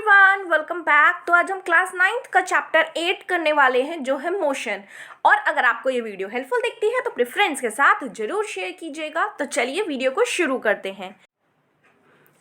Everyone, welcome back. तो आज हम क्लास 9th का चैप्टर 8 करने वाले हैं जो है मोशन। और अगर आपको ये वीडियो हेल्पफुल दिखती है तो अपने फ्रेंड्स के साथ जरूर शेयर कीजिएगा। तो चलिए वीडियो को शुरू करते हैं।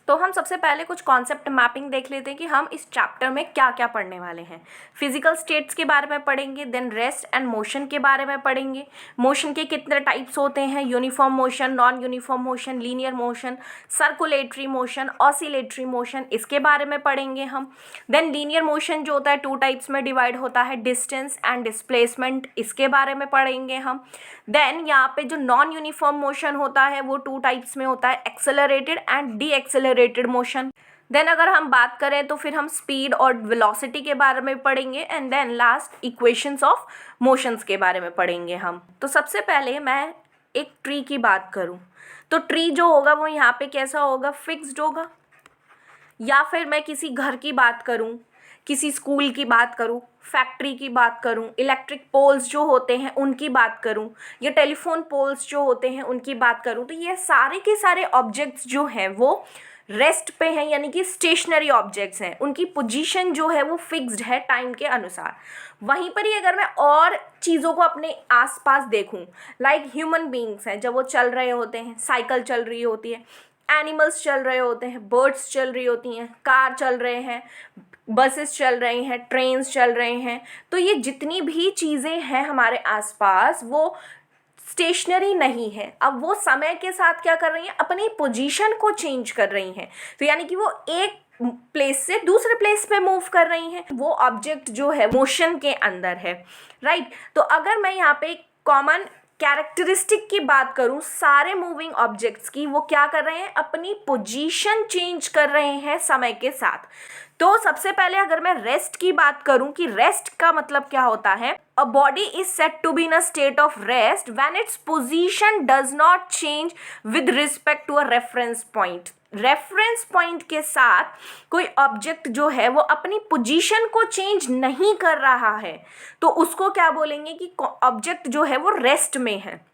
तो हम सबसे पहले कुछ कॉन्सेप्ट मैपिंग देख लेते हैं कि हम इस चैप्टर में क्या क्या पढ़ने वाले हैं। फिजिकल स्टेट्स के बारे में पढ़ेंगे, देन रेस्ट एंड मोशन के बारे में पढ़ेंगे। मोशन के कितने टाइप्स होते हैं, uniform motion, non uniform motion, linear motion, circulatory motion, oscillatory motion, इसके बारे में पढ़ेंगे हम। देन लीनियर मोशन जो होता है 2 टाइप्स में डिवाइड होता है, डिस्टेंस एंड डिस्प्लेसमेंट, इसके बारे में पढ़ेंगे हम। देन यहाँ पे जो नॉन यूनिफॉर्म मोशन होता है वो 2 टाइप्स में होता है, accelerated and de accelerated motion. Then अगर हम बात करें तो फिर हम स्पीड और वेलोसिटी के बारे में पढ़ेंगे and then last equations of motions के बारे में पढ़ेंगे हम। तो सबसे पहले मैं एक ट्री की बात करूं तो ट्री जो होगा वो यहाँ पे कैसा होगा, फिक्स्ड होगा। या फिर मैं किसी घर की बात करूं, किसी स्कूल की बात करूं, फैक्ट्री की बात करूं, इलेक्ट्रिक पोल्स जो होते हैं उनकी बात करूं, या टेलीफोन पोल्स जो होते हैं उनकी बात करूं, तो ये सारे के सारे ऑब्जेक्ट्स जो हैं वो रेस्ट पे हैं, यानी कि स्टेशनरी ऑब्जेक्ट्स हैं। उनकी पोजीशन जो है वो फिक्स्ड है टाइम के अनुसार। वहीं पर ही अगर मैं और चीज़ों को अपने आसपास देखूं, लाइक ह्यूमन बीइंग्स हैं, जब वो चल रहे होते हैं, साइकिल चल रही होती है, एनिमल्स चल रहे होते हैं, बर्ड्स चल रही होती हैं, कार चल रहे हैं, बसेस चल रही हैं, ट्रेन्स चल रहे हैं। तो ये जितनी भी चीज़ें हैं हमारे आसपास वो स्टेशनरी नहीं है। अब वो समय के साथ क्या कर रही हैं, अपनी पोजीशन को चेंज कर रही हैं। तो यानी कि वो एक प्लेस से दूसरे प्लेस पे मूव कर रही हैं। वो ऑब्जेक्ट जो है मोशन के अंदर है, राइट। तो अगर मैं यहाँ पे कॉमन कैरेक्टरिस्टिक की बात करूं सारे मूविंग ऑब्जेक्ट्स की, वो क्या कर रहे हैं, अपनी पोजीशन चेंज कर रहे हैं समय के साथ। तो सबसे पहले अगर मैं रेस्ट की बात करूं कि रेस्ट का मतलब क्या होता है, a body is said to be in a state of rest when its position does not change with respect to a reference point. Reference point के साथ कोई ऑब्जेक्ट जो है वो अपनी पोजीशन को चेंज नहीं कर रहा है, तो उसको क्या बोलेंगे कि ऑब्जेक्ट जो है वो रेस्ट में है,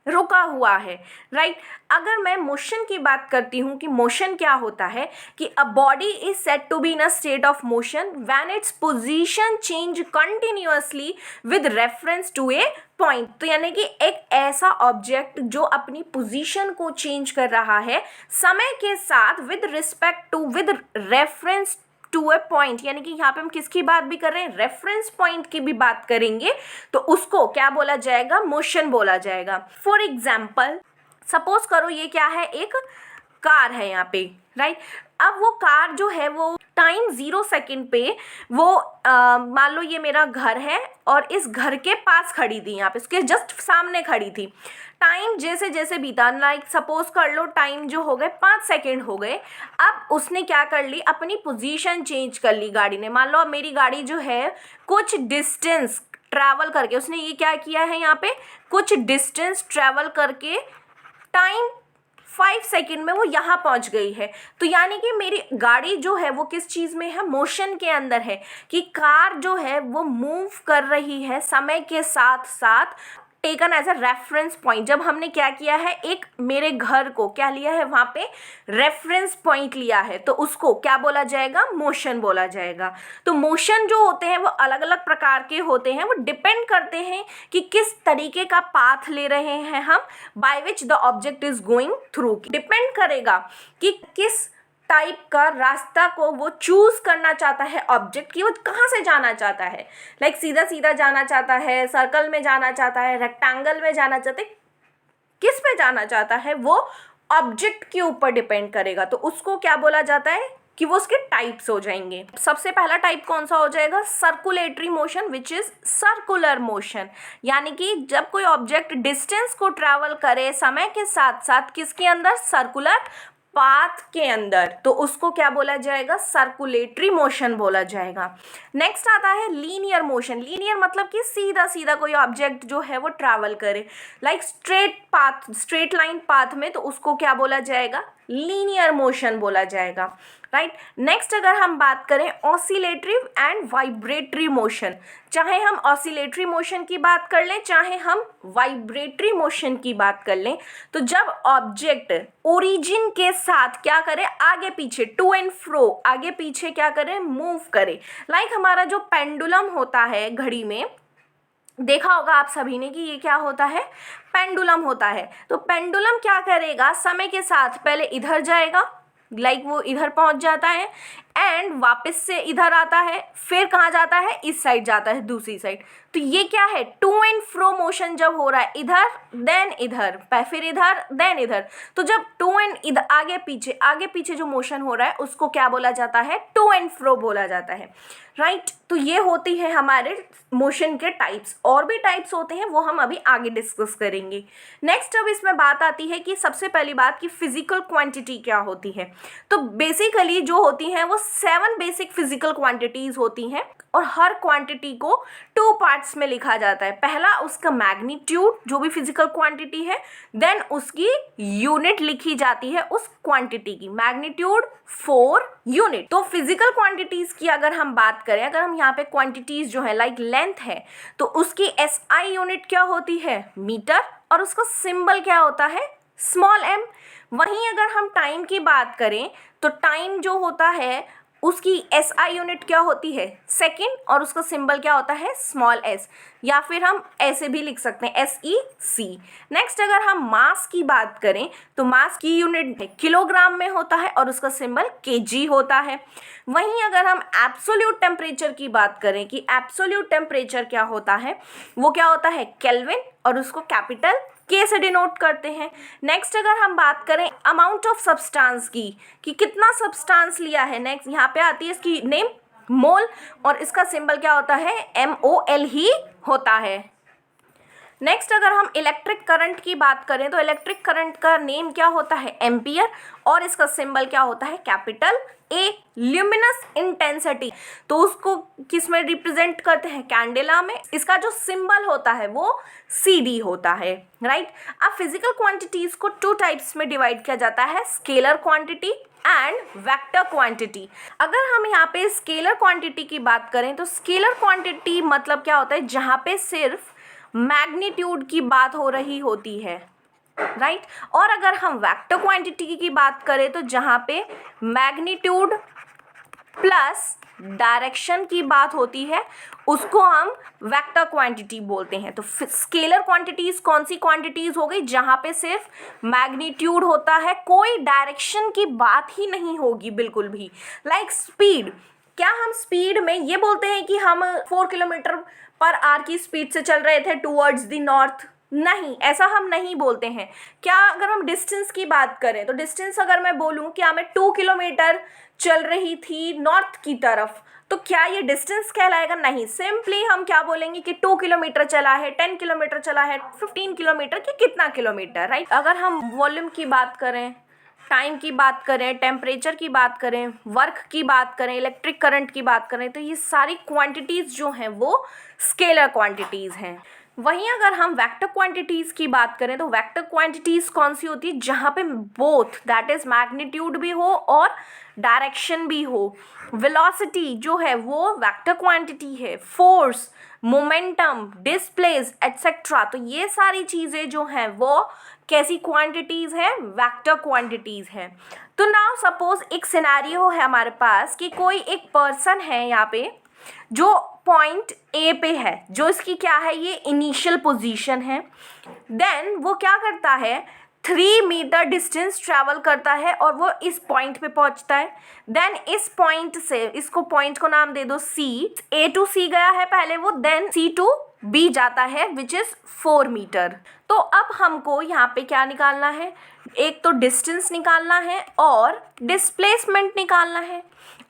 रुका हुआ है, राइट। अगर मैं मोशन की बात करती हूँ कि मोशन क्या होता है, कि a body is said to be in a state of motion when its position change continuously with reference to a point. तो यानी कि एक ऐसा ऑब्जेक्ट जो अपनी पोजीशन को चेंज कर रहा है समय के साथ with respect to, with reference to a point, यानी कि यहाँ पे हम किसकी बात भी कर रहे हैं, रेफरेंस पॉइंट की भी बात करेंगे, तो उसको क्या बोला जाएगा, मोशन बोला जाएगा। फॉर एग्जाम्पल सपोज करो ये क्या है, एक कार है यहाँ पे, राइट। अब वो कार जो है वो टाइम 0 सेकेंड पे वो मान लो ये मेरा घर है और इस घर के पास खड़ी थी, यहाँ पे उसके जस्ट सामने खड़ी थी। टाइम जैसे जैसे बीता, लाइक सपोज कर लो टाइम जो हो गए 5 सेकेंड हो गए। अब उसने क्या कर ली, अपनी पोजीशन चेंज कर ली गाड़ी ने। मान लो अब मेरी गाड़ी जो है कुछ डिस्टेंस ट्रैवल करके, उसने ये क्या किया है, यहाँ पे कुछ डिस्टेंस ट्रैवल करके टाइम 5 सेकेंड में वो यहाँ पहुँच गई है। तो यानी कि मेरी गाड़ी जो है वो किस चीज़ में है, मोशन के अंदर है, कि कार जो है वो मूव कर रही है समय के साथ साथ, taken as a reference point. जब हमने क्या किया है, एक मेरे घर को क्या लिया है, वहाँ पे रेफरेंस पॉइंट लिया है, तो उसको क्या बोला जाएगा, मोशन बोला जाएगा। तो मोशन जो होते हैं वो अलग अलग प्रकार के होते हैं, वो डिपेंड करते हैं कि किस तरीके का पाथ ले रहे हैं हम, by which the object is going through. Depend करेगा कि किस टाइप का रास्ता को वो चूज करना चाहता है ऑब्जेक्ट की, वो कहाँ से जाना चाहता है, लाइक सीधा सीधा जाना चाहता है, सर्कल में जाना चाहता है, रेक्टेंगल में जाना चाहता है, किस पे जाना चाहता है, वो ऑब्जेक्ट के ऊपर डिपेंड करेगा। तो उसको क्या बोला जाता है कि वो उसके टाइप्स हो जाएंगे। सबसे पहला टाइप कौन सा हो जाएगा, circulatory motion, which is circular motion. यानी कि जब कोई ऑब्जेक्ट डिस्टेंस को ट्रैवल करे समय के साथ साथ किसके अंदर, सर्कुलर पाथ के अंदर, तो उसको क्या बोला जाएगा, सर्कुलेटरी मोशन बोला जाएगा। नेक्स्ट आता है लीनियर मोशन। लीनियर मतलब कि सीधा सीधा कोई ऑब्जेक्ट जो है वो ट्रैवल करे, like straight path, straight line path में, तो उसको क्या बोला जाएगा, लीनियर मोशन बोला जाएगा, राइट। नेक्स्ट अगर हम बात करें ऑसिलेटरी एंड वाइब्रेटरी मोशन, चाहे हम ऑसिलेटरी मोशन की बात कर लें चाहे हम वाइब्रेटरी मोशन की बात कर लें, तो जब ऑब्जेक्ट ओरिजिन के साथ क्या करे, आगे पीछे टू एंड फ्रो, आगे पीछे क्या करे, मूव करे। लाइक हमारा जो पेंडुलम होता है घड़ी में, देखा होगा आप सभी ने कि ये क्या होता है, पेंडुलम होता है। तो पेंडुलम क्या करेगा, समय के साथ पहले इधर जाएगा, लाइक वो इधर पहुंच जाता है एंड वापस से इधर आता है, फिर कहाँ जाता है, इस साइड जाता है, दूसरी साइड। तो ये क्या है, टू एंड फ्रो मोशन जब हो रहा है, इधर देन इधर, फिर इधर देन इधर, तो जब टू एंड इधर आगे पीछे जो मोशन हो रहा है उसको क्या बोला जाता है, टू एंड फ्रो बोला जाता है, राइट। तो ये होती है हमारे मोशन के टाइप्स। और भी टाइप्स होते हैं, वो हम अभी आगे डिस्कस करेंगे। नेक्स्ट अब इसमें बात आती है कि सबसे पहली बात कि फिजिकल क्वांटिटी क्या होती है। तो बेसिकली जो होती हैं वो 7 बेसिक फिजिकल क्वांटिटीज होती हैं और हर क्वांटिटी को 2 पार्ट्स में लिखा जाता है। पहला उसका मैग्नीट्यूड, जो भी फिजिकल क्वांटिटी है, देन उसकी यूनिट लिखी जाती है उस क्वांटिटी की, मैग्नीट्यूड 4 यूनिट। तो फिजिकल क्वांटिटीज की अगर हम बात करें, अगर हम यहाँ पे क्वांटिटीज जो है लाइक लेंथ है, तो उसकी SI यूनिट क्या होती है, मीटर, और उसका सिंबल क्या होता है, स्मॉल m। वहीं अगर हम टाइम की बात करें तो टाइम जो होता है उसकी SI यूनिट क्या होती है, सेकेंड, और उसका सिंबल क्या होता है, स्मॉल s, या फिर हम ऐसे भी लिख सकते हैं SEC। नेक्स्ट अगर हम मास की बात करें तो मास की यूनिट किलोग्राम में होता है और उसका सिंबल kg होता है। वहीं अगर हम एब्सोल्यूट टेम्परेचर की बात करें कि एब्सोल्यूट टेम्परेचर क्या होता है, वो क्या होता है, केल्विन, और उसको कैपिटल K से डिनोट करते हैं। नेक्स्ट अगर हम बात करें अमाउंट ऑफ सब्सटेंस की, कि कितना सब्सटेंस लिया है, नेक्स्ट यहाँ पे आती है इसकी नेम मोल, और इसका सिंबल क्या होता है, MOL ही होता है। नेक्स्ट अगर हम इलेक्ट्रिक करंट की बात करें तो इलेक्ट्रिक करंट का नेम क्या होता है, एम्पियर, और इसका सिंबल क्या होता है, कैपिटल A। ल्यूमिनस इंटेंसिटी, तो उसको किस में रिप्रेजेंट करते हैं, कैंडेला में, इसका जो सिंबल होता है वो CD होता है, राइट। अब फिजिकल क्वांटिटीज को 2 टाइप्स में डिवाइड किया जाता है, scalar quantity and vector quantity. अगर हम यहाँ पे स्केलर क्वांटिटी की बात करें तो स्केलर क्वांटिटी मतलब क्या होता है, जहाँ पे सिर्फ मैग्नीट्यूड की बात हो रही होती है, राइट। और अगर हम वेक्टर क्वांटिटी की बात करें तो जहाँ पे मैग्नीट्यूड प्लस डायरेक्शन की बात होती है उसको हम वेक्टर क्वांटिटी बोलते हैं। तो स्केलर क्वांटिटीज कौन सी क्वांटिटीज हो गई, जहाँ पे सिर्फ मैग्नीट्यूड होता है, कोई डायरेक्शन की बात ही नहीं होगी बिल्कुल भी। लाइक स्पीड, क्या हम स्पीड में ये बोलते हैं कि हम 4 किलोमीटर पर आवर की स्पीड से चल रहे थे टूवर्ड्स द नॉर्थ, नहीं, ऐसा हम नहीं बोलते हैं। क्या अगर हम डिस्टेंस की बात करें तो डिस्टेंस अगर मैं बोलूं कि मैं 2 किलोमीटर चल रही थी नॉर्थ की तरफ, तो क्या ये डिस्टेंस कहलाएगा, नहीं। सिंपली हम क्या बोलेंगे कि 2 किलोमीटर चला है, 10 किलोमीटर चला है, 15 किलोमीटर, कि कितना किलोमीटर, राइट। अगर हम वॉल्यूम की बात करें, टाइम की बात करें, टेम्परेचर की बात करें, वर्क की बात करें, इलेक्ट्रिक करंट की बात करें, तो ये सारी क्वांटिटीज़ जो हैं वो स्केलर क्वांटिटीज़ हैं। वहीं अगर हम वेक्टर क्वांटिटीज़ की बात करें तो वेक्टर क्वांटिटीज़ कौन सी होती है, जहाँ पे बोथ दैट इज़ मैग्नीट्यूड भी हो और डायरेक्शन भी हो। वेलोसिटी जो है वो वेक्टर क्वांटिटी है, फोर्स, मोमेंटम, डिस्प्लेस एटसेट्रा, तो ये सारी चीज़ें जो हैं वो कैसी क्वांटिटीज़ हैं, वेक्टर क्वांटिटीज़ हैं। तो नाउ सपोज एक सिनेरियो है हमारे पास कि कोई एक पर्सन है यहाँ पे जो पॉइंट A पे है, जो इसकी क्या है, ये इनिशियल पोजीशन है। देन वो क्या करता है, 3 मीटर डिस्टेंस ट्रैवल करता है और वो इस पॉइंट पे पहुंचता है। देन इस पॉइंट से, इसको पॉइंट को नाम दे दो C, A to C गया है पहले वो, देन C to B जाता है विच इज़ 4 मीटर। तो अब हमको यहाँ पे क्या निकालना है, एक तो डिस्टेंस निकालना है और डिस्प्लेसमेंट निकालना है।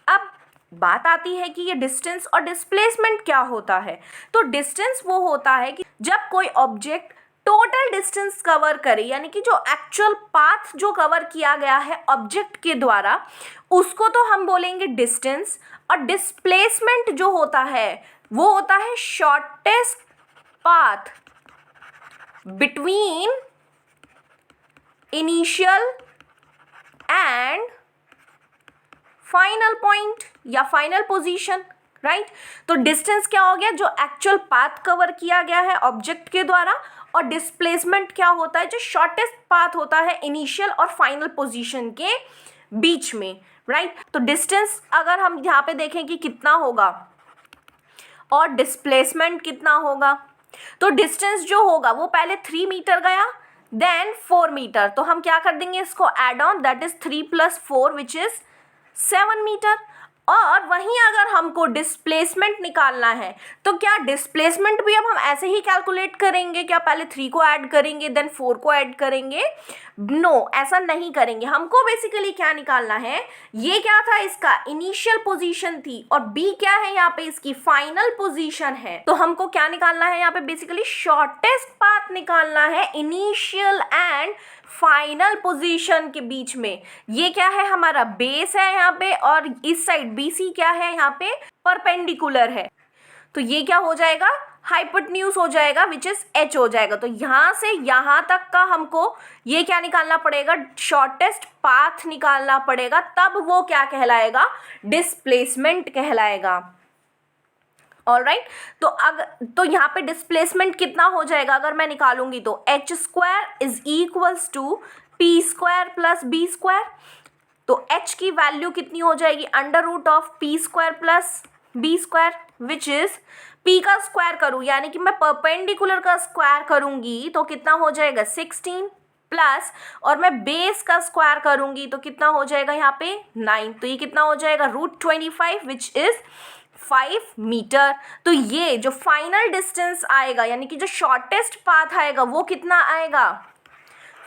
अब बात आती है कि ये डिस्टेंस और डिस्प्लेसमेंट क्या होता है। तो डिस्टेंस वो होता है कि जब कोई ऑब्जेक्ट टोटल डिस्टेंस कवर करे, यानी कि जो एक्चुअल पाथ जो कवर किया गया है ऑब्जेक्ट के द्वारा, उसको तो हम बोलेंगे डिस्टेंस। और डिस्प्लेसमेंट जो होता है वो होता है shortest path between initial and final point या फाइनल पोजीशन, राइट। तो डिस्टेंस क्या हो गया, जो एक्चुअल पाथ कवर किया गया है ऑब्जेक्ट के द्वारा, और डिस्प्लेसमेंट क्या होता है, जो शॉर्टेस्ट पाथ होता है इनिशियल और फाइनल पोजीशन के बीच में, राइट। तो डिस्टेंस अगर हम यहाँ पे देखें कि कितना होगा और डिस्प्लेसमेंट कितना होगा, तो डिस्टेंस जो होगा वो पहले 3 मीटर गया, देन 4 मीटर, तो हम क्या कर देंगे इसको add on, that is 3 + 4 which is 7 meter. और वहीं अगर हमको डिस्प्लेसमेंट निकालना है तो क्या डिस्प्लेसमेंट भी अब हम ऐसे ही कैलकुलेट करेंगे, क्या पहले 3 को ऐड करेंगे देन 4 को ऐड करेंगे? नो, ऐसा नहीं करेंगे। हमको बेसिकली क्या निकालना है, ये क्या था, इसका इनिशियल पोजीशन थी, और बी क्या है यहाँ पे, इसकी फाइनल पोजीशन है। तो हमको क्या निकालना है यहाँ पे, बेसिकली शॉर्टेस्ट पाथ निकालना है इनिशियल एंड फाइनल पोजीशन के बीच में। ये क्या है, हमारा बेस है यहाँ पे, और इस साइड BC क्या है यहाँ पे, परपेंडिकुलर है। तो ये क्या हो जाएगा, हाइपोटेन्यूज हो जाएगा विच इज H हो जाएगा। तो यहाँ से यहाँ तक का हमको ये क्या निकालना पड़ेगा, शॉर्टेस्ट पाथ निकालना पड़ेगा, तब वो क्या कहलाएगा, डिस्प्लेसमेंट कहलाएगा। ऑलराइट, तो यहाँ पे डिस्प्लेसमेंट कितना हो जाएगा अगर मैं निकालूंगी तो h² = p² + b²। तो h की वैल्यू कितनी हो जाएगी, √p² + b² which is p का स्क्वायर करूँ, यानी कि मैं परपेंडिकुलर का स्क्वायर करूंगी तो कितना हो जाएगा 16 प्लस, और मैं बेस का स्क्वायर करूंगी तो कितना हो जाएगा यहाँ पे 9, तो ये कितना हो जाएगा √25 विच इज 5 मीटर। तो ये जो फाइनल डिस्टेंस आएगा, यानी कि जो शॉर्टेस्ट पाथ आएगा वो कितना आएगा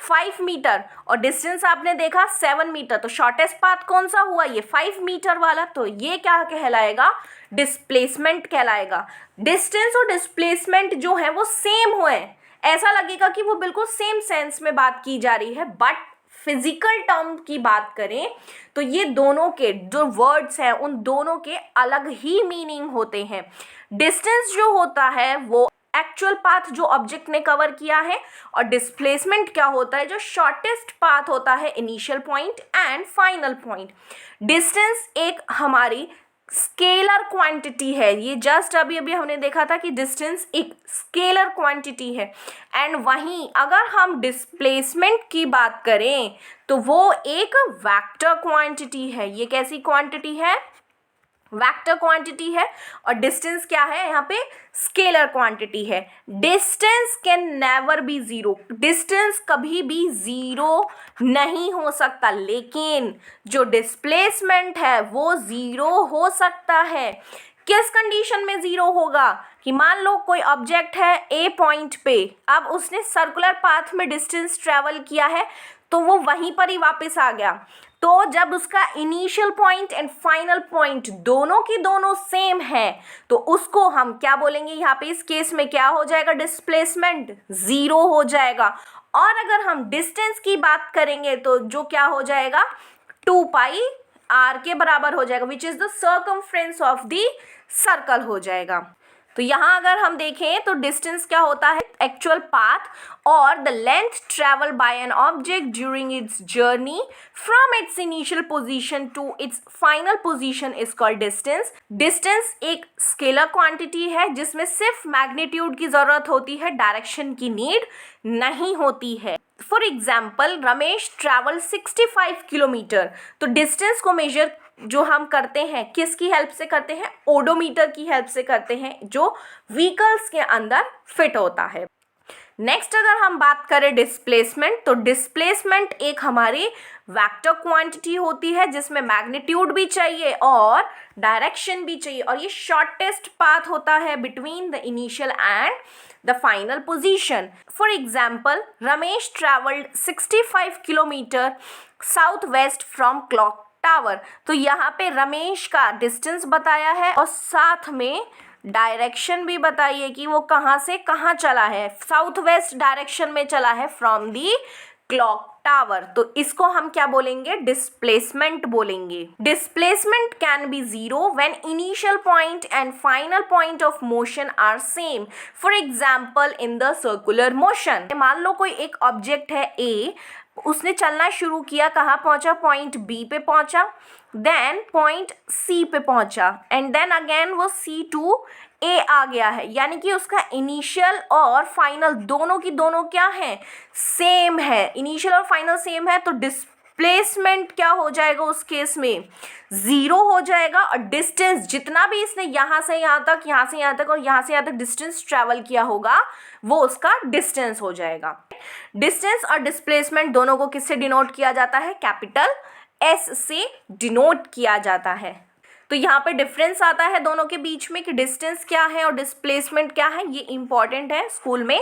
5 मीटर, और डिस्टेंस आपने देखा 7 मीटर, तो शॉर्टेस्ट पाथ कौन सा हुआ, ये 5 मीटर वाला। तो ये क्या कहलाएगा, डिस्प्लेसमेंट कहलाएगा। डिस्टेंस और डिस्प्लेसमेंट जो है वो सेम हुए, ऐसा लगेगा कि वो बिल्कुल सेम सेंस में बात की जा रही है, बट फिजिकल टर्म की बात करें तो ये दोनों के जो वर्ड्स हैं उन दोनों के अलग ही मीनिंग होते हैं। डिस्टेंस जो होता है वो एक्चुअल पाथ जो ऑब्जेक्ट ने कवर किया है, और डिस्प्लेसमेंट क्या होता है, जो शॉर्टेस्ट पाथ होता है initial point and final point. Distance एक हमारी स्केलर क्वांटिटी है, ये जस्ट अभी अभी हमने देखा था कि डिस्टेंस एक स्केलर क्वांटिटी है, एंड वहीं अगर हम डिस्प्लेसमेंट की बात करें तो वो एक वेक्टर क्वांटिटी है। ये कैसी क्वांटिटी है, वेक्टर क्वांटिटी है, और डिस्टेंस क्या है यहाँ पे, स्केलर क्वांटिटी है। Distance can never be zero, distance कभी भी जीरो नहीं हो सकता, लेकिन जो डिस्प्लेसमेंट है वो जीरो हो सकता है। किस कंडीशन में जीरो होगा, कि मान लो कोई ऑब्जेक्ट है ए पॉइंट पे, अब उसने सर्कुलर पाथ में डिस्टेंस ट्रेवल किया है तो वो वहीं पर ही वापस आ गया, तो जब उसका initial point and final point दोनों की दोनों सेम है तो उसको हम क्या बोलेंगे, यहाँ पे इस केस में क्या हो जाएगा, डिस्प्लेसमेंट जीरो हो जाएगा। और अगर हम डिस्टेंस की बात करेंगे तो जो क्या हो जाएगा, 2πr के बराबर हो जाएगा, which is the circumference of the circle हो जाएगा। तो यहाँ अगर हम देखें तो डिस्टेंस क्या होता है, एक्चुअल पाथ और the length travel by an object during its journey from its initial position to its final position is called distance. Distance एक स्केलर क्वांटिटी है जिसमें सिर्फ मैग्नीट्यूड की जरूरत होती है, डायरेक्शन की नीड नहीं होती है। For example, Ramesh travel 65 kilometre. तो डिस्टेंस को मेजर जो हम करते हैं किसकी हेल्प से करते हैं, ओडोमीटर की हेल्प से करते हैं, जो व्हीकल्स के अंदर फिट होता है। नेक्स्ट अगर हम बात करें डिस्प्लेसमेंट, तो डिस्प्लेसमेंट एक हमारी वेक्टर क्वांटिटी होती है जिसमें मैग्नीट्यूड भी चाहिए और डायरेक्शन भी चाहिए, और ये शॉर्टेस्ट पाथ होता है between the initial and the final position. For example, Ramesh travelled 65 kilometre south west from clock tower. तो यहाँ पे रमेश का डिस्टेंस बताया है और साथ में डायरेक्शन भी बताइए कि वो कहाँ से कहाँ चला है, साउथ वेस्ट डायरेक्शन में चला है फ्रॉम दी क्लॉक टावर। तो इसको हम क्या बोलेंगे, डिस्प्लेसमेंट बोलेंगे। Displacement can be zero when initial point and final point of motion are same. For example, in the circular motion, मान लो कोई एक ऑब्जेक्ट है ए उसने चलना शुरू किया, कहाँ पहुंचा, पॉइंट बी पे पहुंचा, देन पॉइंट सी पे पहुंचा, एंड देन अगेन वो सी टू ए आ गया है। यानी कि उसका इनिशियल और फाइनल दोनों की दोनों क्या है, सेम है। इनिशियल और फाइनल सेम है तो डिस्प्लेसमेंट क्या हो जाएगा उस केस में, ज़ीरो हो जाएगा। और डिस्टेंस जितना भी इसने यहाँ से यहाँ तक, यहाँ से यहाँ तक और यहाँ से यहाँ तक डिस्टेंस ट्रैवल किया होगा वो उसका डिस्टेंस हो जाएगा। डिस्टेंस और डिस्प्लेसमेंट दोनों को किससे डिनोट किया जाता है, कैपिटल एस से डिनोट किया जाता है। तो यहाँ पे डिफरेंस आता है दोनों के बीच में कि डिस्टेंस क्या है और डिस्प्लेसमेंट क्या है। ये इंपॉर्टेंट है, स्कूल में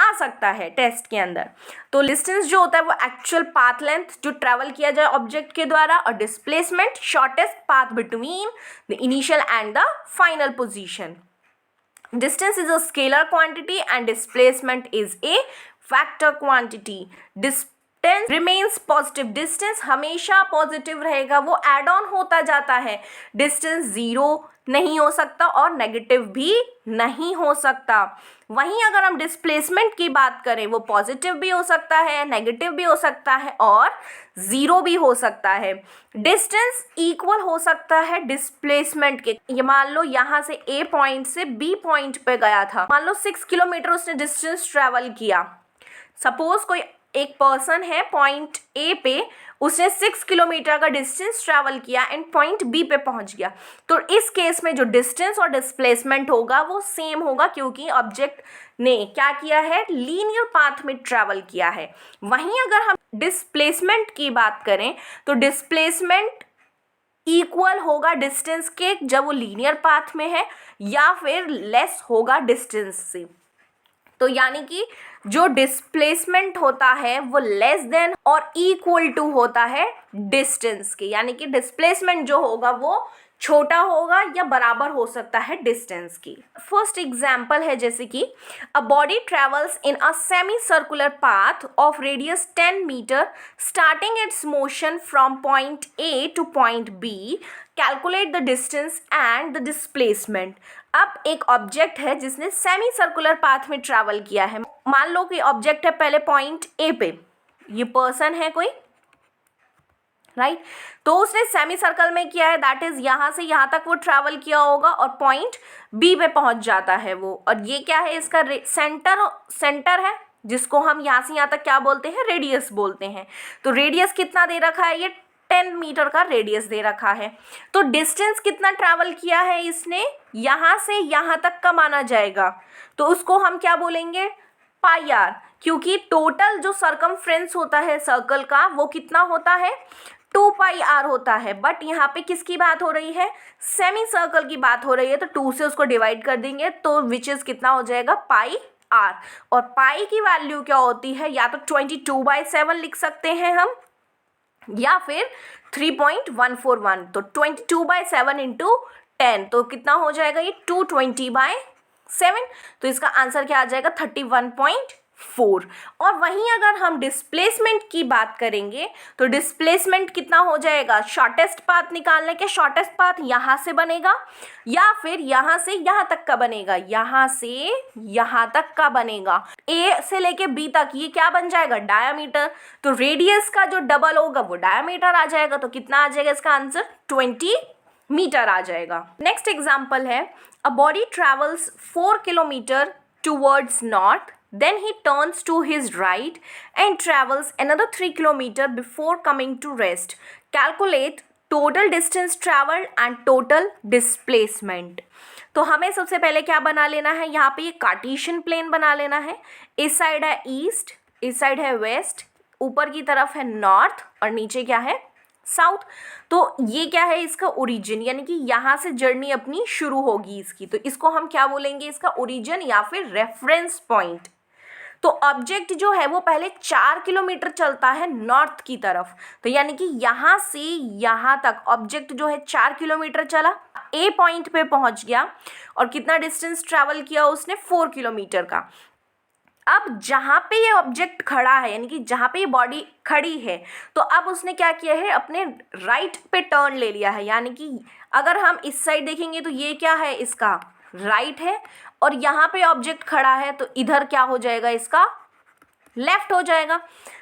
आ सकता है टेस्ट के अंदर। तो डिस्टेंस जो होता है वो एक्चुअल पाथ लेंथ जो ट्रैवल किया जाए ऑब्जेक्ट के द्वारा, और displacement shortest path between the initial and the final position. Distance is a scalar quantity and displacement is a vector quantity. Distance remains positive. Distance हमेशा पॉजिटिव रहेगा, वो add on होता जाता है। डिस्टेंस ज़ीरो नहीं हो सकता और नेगेटिव भी नहीं हो सकता। वहीं अगर हम डिस्प्लेसमेंट की बात करें, वो पॉजिटिव भी हो सकता है, नेगेटिव भी हो सकता है और ज़ीरो भी हो सकता है। डिस्टेंस इक्वल हो सकता है डिस्प्लेसमेंट के। ये मान लो यहाँ से ए पॉइंट से बी पॉइंट पे गया था, मान लो 6 किलोमीटर उसने डिस्टेंस ट्रैवल किया। सपोज कोई एक पर्सन है पॉइंट ए पे, उसने 6 किलोमीटर का डिस्टेंस ट्रैवल किया एंड पॉइंट बी पे पहुंच गया। तो इस केस में जो डिस्टेंस और डिस्प्लेसमेंट होगा वो सेम होगा, क्योंकि ऑब्जेक्ट ने क्या किया है, लीनियर पाथ में ट्रैवल किया है। वहीं अगर हम डिस्प्लेसमेंट की बात करें तो डिस्प्लेसमेंट इक्वल होगा डिस्टेंस के जब वो लीनियर पाथ में है, या फिर लेस होगा डिस्टेंस से। तो यानी कि जो डिस्प्लेसमेंट होता है वो लेस देन और इक्वल टू होता है डिस्टेंस के। यानी कि डिस्प्लेसमेंट जो होगा वो छोटा होगा या बराबर हो सकता है डिस्टेंस की। फर्स्ट एग्जाम्पल है जैसे कि a body travels in a semi circular path of radius 10 meter starting its motion from point A to point B, calculate the distance and the displacement. अब एक ऑब्जेक्ट है जिसने सेमी सर्कुलर पाथ में travel किया है। मान लो कि object है पहले पॉइंट ए पे, ये पर्सन है कोई, राइट तो उसने सेमी सर्कल में किया है, दैट इज यहाँ से यहाँ तक वो ट्रैवल किया होगा और पॉइंट बी पे पहुंच जाता है वो। और ये क्या है, इसका सेंटर है जिसको हम यहाँ से यहाँ तक क्या बोलते हैं, रेडियस बोलते हैं। तो रेडियस कितना दे रखा है, ये 10 मीटर का रेडियस दे रखा है। तो डिस्टेंस कितना ट्रैवल किया है इसने, यहाँ से यहाँ तक का माना जाएगा, तो उसको हम क्या बोलेंगे, पाई आर, क्योंकि टोटल जो सरकमफ्रेंस होता है सर्कल का वो कितना होता है, 2 पाई आर होता है। बट यहाँ पे किसकी बात हो रही है, सेमी सर्कल की बात हो रही है, तो 2 से उसको डिवाइड कर देंगे तो विच इज कितना हो जाएगा, पाई आर। और पाई की वैल्यू क्या होती है, या तो 22/7 लिख सकते हैं हम, या फिर 3.141। तो 22/7 इंटू 10 तो कितना हो जाएगा, ये 220/7। तो इसका आंसर क्या आ जाएगा, 31.4। और वहीं अगर हम डिस्प्लेसमेंट की बात करेंगे तो डिस्प्लेसमेंट कितना हो जाएगा, शॉर्टेस्ट पाथ निकालने के, शॉर्टेस्ट पाथ यहाँ से बनेगा या फिर यहाँ से यहाँ तक का बनेगा, यहाँ से यहाँ तक का बनेगा, ए से लेके बी तक, ये क्या बन जाएगा, डायामीटर। तो रेडियस का जो डबल होगा वो डायामीटर आ जाएगा। तो कितना आ जाएगा इसका आंसर, 20 मीटर आ जाएगा। नेक्स्ट एग्जाम्पल है, a body travels 4 kilometre towards north, then he turns to his right and travels another 3 kilometer before coming to rest. Calculate total distance traveled and total displacement. तो हमें सबसे पहले क्या बना लेना है, यहाँ पे ये कार्टेशियन प्लेन बना लेना है। इस साइड है ईस्ट, इस साइड है वेस्ट, ऊपर की तरफ है नॉर्थ और नीचे क्या है, साउथ। तो ये क्या है, इसका ओरिजिन, यानी कि यहाँ से जर्नी अपनी शुरू होगी इसकी। तो इसको हम क्या बोलेंगे, इसका ओरिजिन या फिर रेफरेंस पॉइंट। तो ऑब्जेक्ट जो है वो पहले 4 किलोमीटर चलता है नॉर्थ की तरफ, तो यानी कि यहाँ से यहाँ तक ऑब्जेक्ट जो है 4 किलोमीटर चला, ए पॉइंट पे पहुँच गया और कितना डिस्टेंस ट्रैवल किया उसने, 4 किलोमीटर का। अब जहाँ पे ये ऑब्जेक्ट खड़ा है, यानी कि जहाँ पे ये बॉडी खड़ी है, तो अब उसने क्या किया है, अपने राइट पे टर्न ले लिया है। यानी कि अगर हम इस साइड देखेंगे तो ये क्या है, इसका राइट है, और यहाँ पे ऑब्जेक्ट खड़ा है तो इधर क्या हो जाएगा, इसका लेफ्ट हो जाएगा।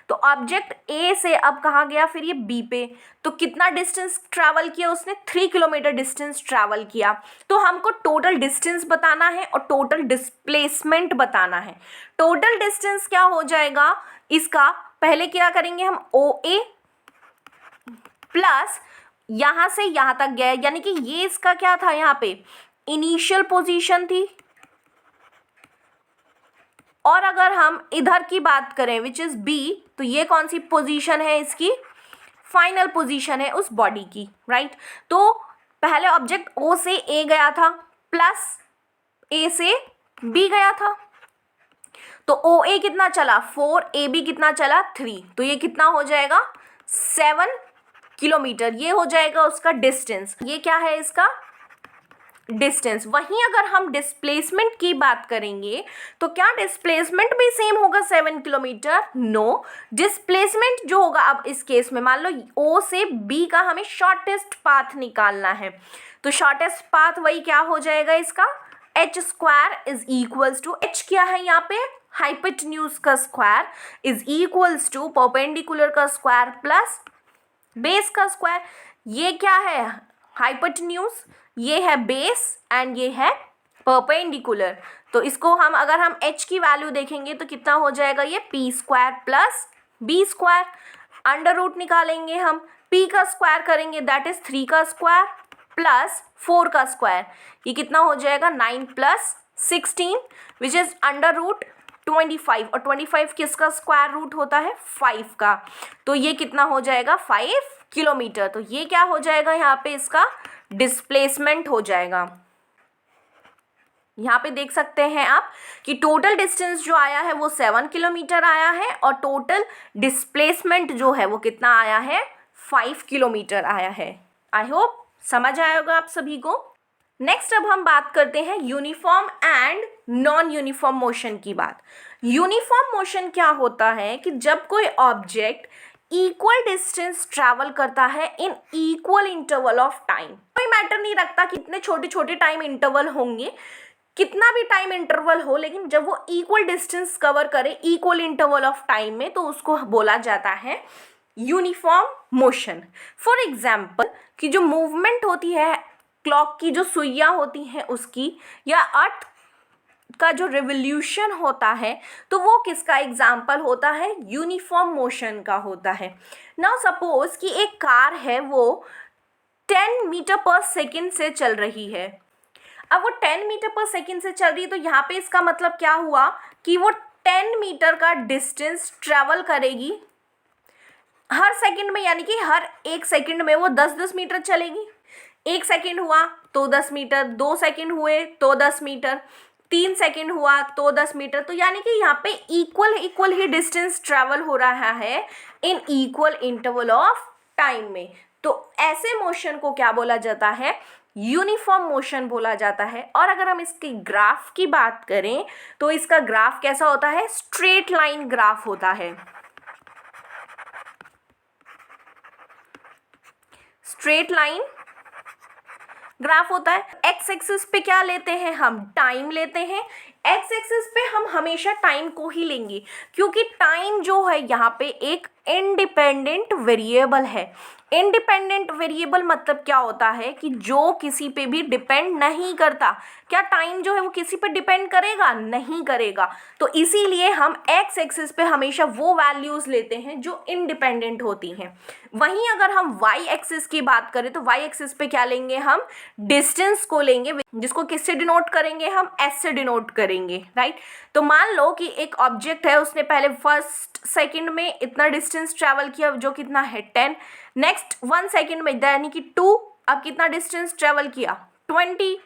तो ऑब्जेक्ट ए से अब कहाँ गया फिर ये बी पे, तो कितना डिस्टेंस ट्रैवल किया उसने, 3 किलोमीटर डिस्टेंस ट्रैवल किया। तो हमको टोटल डिस्टेंस बताना है और टोटल डिस्प्लेसमेंट बताना है। टोटल डिस्टेंस क्या हो जाएगा इसका, पहले क्या करेंगे हम, ओ ए प्लस यहाँ से यहाँ तक गया, यानी कि ये इसका क्या था, यहाँ पे इनिशियल पोजीशन थी। और अगर हम इधर की बात करें विच इज बी, तो ये कौन सी पोजीशन है इसकी, फाइनल पोजीशन है उस बॉडी की, राइट। तो पहले ऑब्जेक्ट ओ से ए गया था प्लस ए से बी गया था, तो ओ ए कितना चला 4, ए बी कितना चला 3, तो ये कितना हो जाएगा 7 किलोमीटर, ये हो जाएगा उसका डिस्टेंस। ये क्या है इसका डिस्टेंस। वहीं अगर हम डिस्प्लेसमेंट की बात करेंगे तो क्या डिस्प्लेसमेंट भी सेम होगा 7 किलोमीटर, नो। डिस्प्लेसमेंट जो होगा, अब इस केस में मान लो ओ से बी का हमें शॉर्टेस्ट पाथ निकालना है, तो शॉर्टेस्ट पाथ वही क्या हो जाएगा इसका, h square is equals to, h क्या है यहाँ पे, हाइपोटेन्यूज का square is equals to perpendicular का स्क्वायर प्लस बेस का स्क्वायर। ये क्या है हाइपोटेन्यूज, ये है बेस एंड ये है परपेंडिकुलर। तो इसको हम अगर हम h की वैल्यू देखेंगे तो कितना हो जाएगा, ये p square plus b square, under root निकालेंगे हम, p का स्क्वायर करेंगे दैट इज 3 का स्क्वायर प्लस 4 का स्क्वायर, ये कितना हो जाएगा 9 plus 16 which is under root 25, और 25 किसका स्क्वायर रूट होता है 5 का, तो ये कितना हो जाएगा 5 किलोमीटर। तो ये क्या हो जाएगा यहाँ पे इसका डिस्प्लेसमेंट हो जाएगा। यहाँ पे देख सकते हैं आप कि टोटल डिस्टेंस जो आया है वो 7 किलोमीटर आया है और टोटल डिस्प्लेसमेंट जो है वो कितना आया है 5 किलोमीटर आया है। आई होप समझ आया होगा आप सभी को। नेक्स्ट अब हम बात करते हैं uniform and non uniform motion की बात। यूनिफॉर्म मोशन क्या होता है कि जब कोई ऑब्जेक्ट इक्वल डिस्टेंस ट्रैवल करता है in equal interval of time, कोई मैटर नहीं रखता कितने छोटे छोटे टाइम इंटरवल होंगे, कितना भी टाइम इंटरवल हो, लेकिन जब वो इक्वल डिस्टेंस कवर करे इक्वल इंटरवल ऑफ टाइम में, तो उसको बोला जाता है यूनिफॉर्म मोशन। फॉर एग्जाम्पल कि जो मूवमेंट होती है क्लॉक की, जो सुइयाँ होती हैं उसकी, या अर्थ का जो रिवोल्यूशन होता है, तो वो किसका एग्जाम्पल होता है, यूनिफॉर्म मोशन का होता है। नाउ सपोज कि एक कार है वो 10 मीटर पर सेकेंड से चल रही है। अब वो 10 मीटर पर सेकेंड से चल रही है, तो यहाँ पे इसका मतलब क्या हुआ कि वो 10 मीटर का डिस्टेंस ट्रेवल करेगी हर सेकंड में, यानी कि हर एक सेकंड में वो 10-10 मीटर चलेगी। 1 सेकंड हुआ तो 10 मीटर, 2 सेकंड हुए तो 10 मीटर, 3 सेकंड हुआ तो 10 मीटर। तो यानी कि यहाँ पे इक्वल ही डिस्टेंस ट्रैवल हो रहा है in equal interval of time में। तो ऐसे मोशन को क्या बोला जाता है, यूनिफॉर्म मोशन बोला जाता है। और अगर हम इसके ग्राफ की बात करें तो इसका ग्राफ कैसा होता है, स्ट्रेट लाइन ग्राफ होता है। स्ट्रेट लाइन ग्राफ होता है। एक्स एक्सिस पे क्या लेते हैं हम, टाइम लेते हैं। एक्स एक्सिस पे हम हमेशा टाइम को ही लेंगे, क्योंकि टाइम जो है यहाँ पे एक इंडिपेंडेंट वेरिएबल है। इंडिपेंडेंट वेरिएबल मतलब क्या होता है कि जो किसी पे भी डिपेंड नहीं करता। क्या टाइम जो है वो किसी पे डिपेंड करेगा, नहीं करेगा। तो इसीलिए हम एक्स एक्सिस पे हमेशा वो वैल्यूज लेते हैं जो इंडिपेंडेंट होती हैं। वहीं अगर हम वाई एक्सिस की बात करें तो वाई एक्सिस पे क्या लेंगे, हम डिस्टेंस को लेंगे, जिसको किससे डिनोट करेंगे, हम एस से डिनोट करेंगे, राइट। तो मान लो कि एक ऑब्जेक्ट है, उसने पहले फर्स्ट सेकंड में इतना डिस्टेंस ट्रैवल किया जो कितना है 10, नेक्स्ट 1 सेकंड में यानी कि 2, अब कितना डिस्टेंस ट्रैवल किया 20,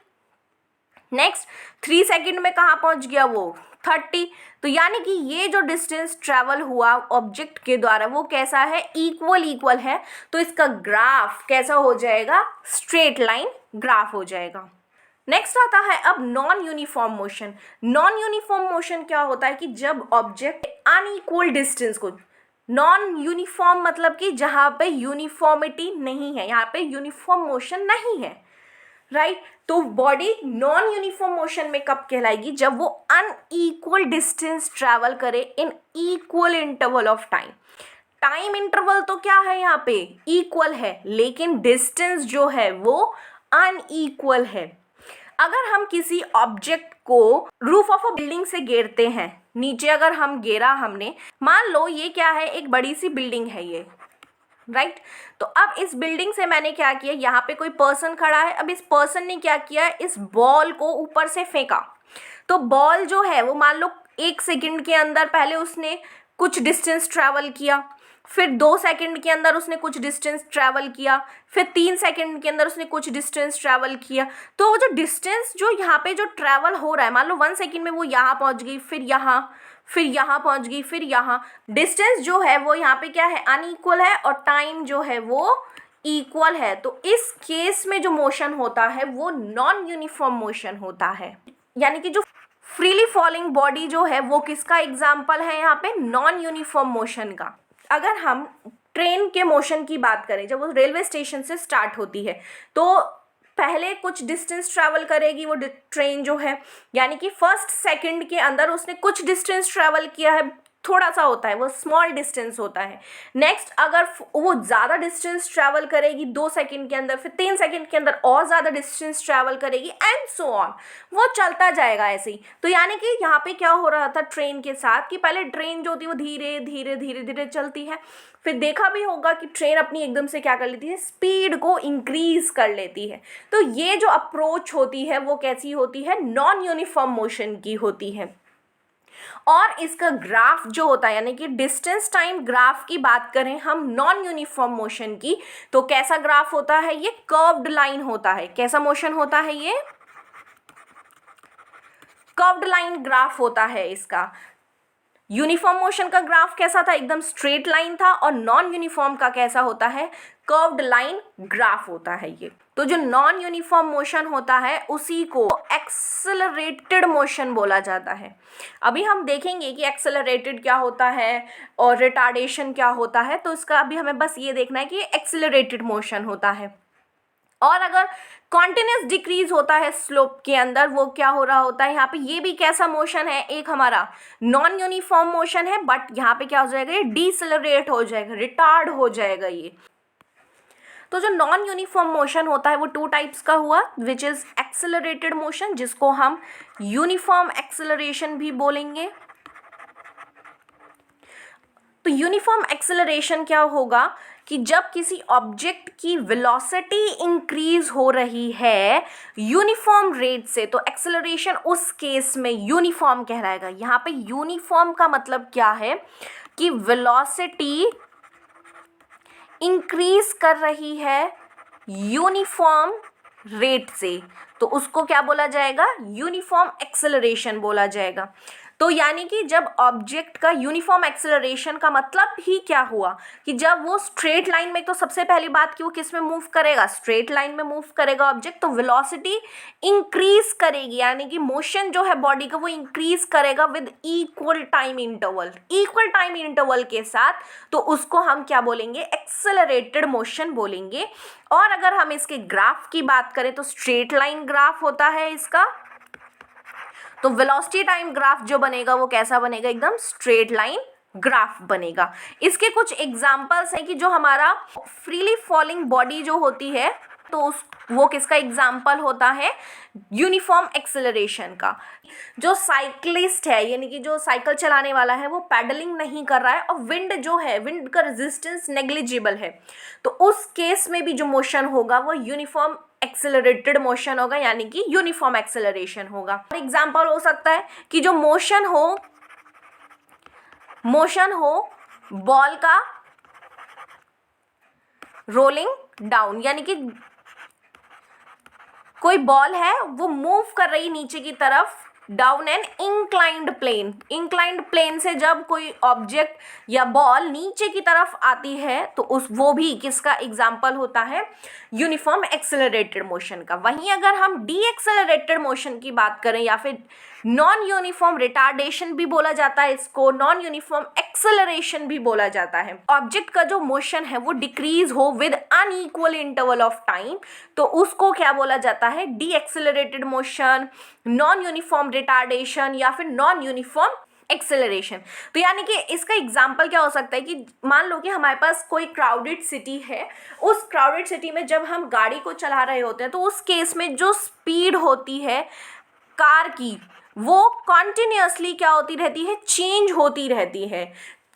नेक्स्ट 3 सेकंड में कहाँ पहुँच गया वो 30। तो यानी कि ये जो डिस्टेंस ट्रैवल हुआ ऑब्जेक्ट के द्वारा वो कैसा है, इक्वल है। तो इसका ग्राफ कैसा हो जाएगा, स्ट्रेट लाइन ग्राफ हो जाएगा। नेक्स्ट आता है अब non uniform motion. Non uniform motion क्या होता है कि जब ऑब्जेक्ट अनइक्वल डिस्टेंस को, नॉन यूनिफॉर्म मतलब कि जहाँ पे यूनिफॉर्मिटी नहीं है, यहाँ पे यूनिफॉर्म मोशन नहीं है, राइट। तो बॉडी नॉन यूनिफॉर्म मोशन में कब कहलाएगी? जब वो अनइक्वल डिस्टेंस ट्रैवल करे in equal interval of time. Time interval तो क्या है यहाँ पे? इक्वल है, लेकिन डिस्टेंस जो है वो अनइक्वल है। अगर हम किसी ऑब्जेक्ट को रूफ ऑफ अ बिल्डिंग से गिरते हैं, नीचे अगर हम गिरा हमने, मान लो ये क्या है, एक बड़ी सी बिल्डिंग है ये, राइट। तो अब इस बिल्डिंग से मैंने क्या किया, यहाँ पे कोई पर्सन खड़ा है, अब इस पर्सन ने क्या किया, इस बॉल को ऊपर से फेंका। तो बॉल जो है वो मान लो 1 सेकंड के अंदर पहले उसने कुछ डिस्टेंस ट्रैवल किया, फिर 2 सेकंड के अंदर उसने कुछ डिस्टेंस ट्रैवल किया, फिर 3 सेकंड के अंदर उसने कुछ डिस्टेंस ट्रैवल किया। तो वो जो डिस्टेंस जो यहाँ पे जो ट्रैवल हो रहा है, मान लो 1 सेकंड में वो यहाँ पहुँच गई, फिर यहाँ पहुँच गई, फिर यहाँ, डिस्टेंस जो है वो यहाँ पे क्या है, अनइक्वल है, और टाइम जो है वो इक्वल है। तो इस केस में जो मोशन होता है वो नॉन यूनिफॉर्म मोशन होता है। यानी कि जो फ्रीली फॉलिंग बॉडी जो है वो किसका एग्जाम्पल है यहाँ पे? नॉन यूनिफॉर्म मोशन का। अगर हम ट्रेन के मोशन की बात करें, जब वो रेलवे स्टेशन से स्टार्ट होती है तो पहले कुछ डिस्टेंस ट्रैवल करेगी वो ट्रेन जो है, यानी कि फर्स्ट सेकंड के अंदर उसने कुछ डिस्टेंस ट्रैवल किया है, थोड़ा सा होता है वो, स्मॉल डिस्टेंस होता है। नेक्स्ट अगर वो ज़्यादा डिस्टेंस ट्रैवल करेगी 2 सेकंड के अंदर, फिर 3 सेकंड के अंदर और ज़्यादा डिस्टेंस ट्रैवल करेगी, एंड सो ऑन, वो चलता जाएगा ऐसे ही। तो यानी कि यहाँ पे क्या हो रहा था ट्रेन के साथ, कि पहले ट्रेन जो होती है वो धीरे धीरे धीरे धीरे चलती है, फिर देखा भी होगा कि ट्रेन अपनी एकदम से क्या कर लेती है, स्पीड को इंक्रीज कर लेती है। तो ये जो अप्रोच होती है वो कैसी होती है? नॉन यूनिफॉर्म मोशन की होती है। और इसका ग्राफ जो होता है, यानी कि डिस्टेंस टाइम ग्राफ की बात करें हम नॉन यूनिफॉर्म मोशन की, तो कैसा ग्राफ होता है? ये कर्व्ड लाइन होता है। कैसा मोशन होता है? ये कर्व्ड लाइन ग्राफ होता है इसका। यूनिफॉर्म मोशन का ग्राफ कैसा था? एकदम स्ट्रेट लाइन था। और नॉन यूनिफॉर्म का कैसा होता है? कर्व्ड लाइन ग्राफ होता है ये। तो जो नॉन यूनिफॉर्म मोशन होता है उसी को एक्सेलरेटेड मोशन बोला जाता है। अभी हम देखेंगे कि एक्सेलरेटेड क्या होता है और रिटार्डेशन क्या होता है, तो इसका अभी हमें बस ये देखना है कि एक्सेलरेटेड मोशन होता है। और अगर कॉन्टिन्यूस डिक्रीज होता है स्लोप के अंदर, वो क्या हो रहा होता है यहाँ पे? ये भी कैसा मोशन है? एक हमारा नॉन यूनिफॉर्म मोशन है, बट यहाँ पे क्या हो जाएगा? ये डिसेलरेट हो जाएगा, रिटार्ड हो जाएगा ये। तो जो नॉन यूनिफॉर्म मोशन होता है वो 2 टाइप्स का हुआ, विच इज एक्सेलरेटेड मोशन, जिसको हम यूनिफॉर्म एक्सेलरेशन भी बोलेंगे। तो यूनिफॉर्म एक्सेलरेशन क्या होगा कि जब किसी ऑब्जेक्ट की वेलोसिटी इंक्रीज हो रही है यूनिफॉर्म रेट से, तो एक्सेलरेशन उस केस में यूनिफॉर्म कहलाएगा। यहाँ पे यूनिफॉर्म का मतलब क्या है कि वेलोसिटी इंक्रीज कर रही है यूनिफॉर्म रेट से, तो उसको क्या बोला जाएगा? यूनिफॉर्म एक्सेलरेशन बोला जाएगा। तो यानी कि जब ऑब्जेक्ट का यूनिफॉर्म एक्सेलरेशन का मतलब ही क्या हुआ कि जब वो स्ट्रेट लाइन में, तो सबसे पहली बात कि वो किस में मूव करेगा? स्ट्रेट लाइन में मूव करेगा ऑब्जेक्ट, तो वेलोसिटी इंक्रीज करेगी, यानी कि मोशन जो है बॉडी का वो इंक्रीज करेगा with equal time interval, equal time interval के साथ। तो उसको हम क्या बोलेंगे? एक्सेलरेटेड मोशन बोलेंगे। और अगर हम इसके ग्राफ की बात करें तो स्ट्रेट लाइन ग्राफ होता है इसका। तो वेलोसिटी टाइम ग्राफ जो बनेगा वो कैसा बनेगा? एकदम स्ट्रेट लाइन ग्राफ बनेगा। इसके कुछ एग्जांपल्स हैं कि जो हमारा फ्रीली फॉलिंग बॉडी जो होती है, तो वो किसका एग्जाम्पल होता है? यूनिफॉर्म एक्सेलरेशन का। जो साइक्लिस्ट है, यानी कि जो साइकिल चलाने वाला है, वो पैडलिंग नहीं कर रहा है और विंड जो है, विंड का रेजिस्टेंस नेग्लिजिबल है, तो उस केस में भी जो मोशन होगा वो यूनिफॉर्म एक्सेलरेटेड मोशन होगा, यानी कि यूनिफॉर्म एक्सेलरेशन होगा। एग्जाम्पल हो सकता है कि जो मोशन हो बॉल का रोलिंग डाउन, यानी कि कोई बॉल है वो मूव कर रही नीचे की तरफ down an inclined plane. Inclined plane से जब कोई ऑब्जेक्ट या बॉल नीचे की तरफ आती है तो वो भी किसका एग्जाम्पल होता है, यूनिफॉर्म एक्सेलरेटेड मोशन का। वहीं अगर हम डी एक्सेलरेटेड मोशन की बात करें या फिर नॉन यूनिफॉर्म रिटार्डेशन भी बोला जाता है, इसको नॉन यूनिफॉर्म एक्सेलरेशन भी बोला जाता है। ऑब्जेक्ट का जो मोशन है वो डिक्रीज हो with unequal interval of time, तो उसको क्या बोला जाता है, D accelerated motion, non uniform retardation या फिर नॉन यूनिफॉर्म एक्सेलरेशन। तो यानी कि इसका एग्जाम्पल क्या हो सकता है कि मान लो कि हमारे पास कोई क्राउडेड सिटी है, उस क्राउडेड सिटी में जब हम गाड़ी को चला रहे होते हैं तो उस केस में जो स्पीड होती है कार की वो कॉन्टिन्यूसली क्या होती रहती है, चेंज होती रहती है।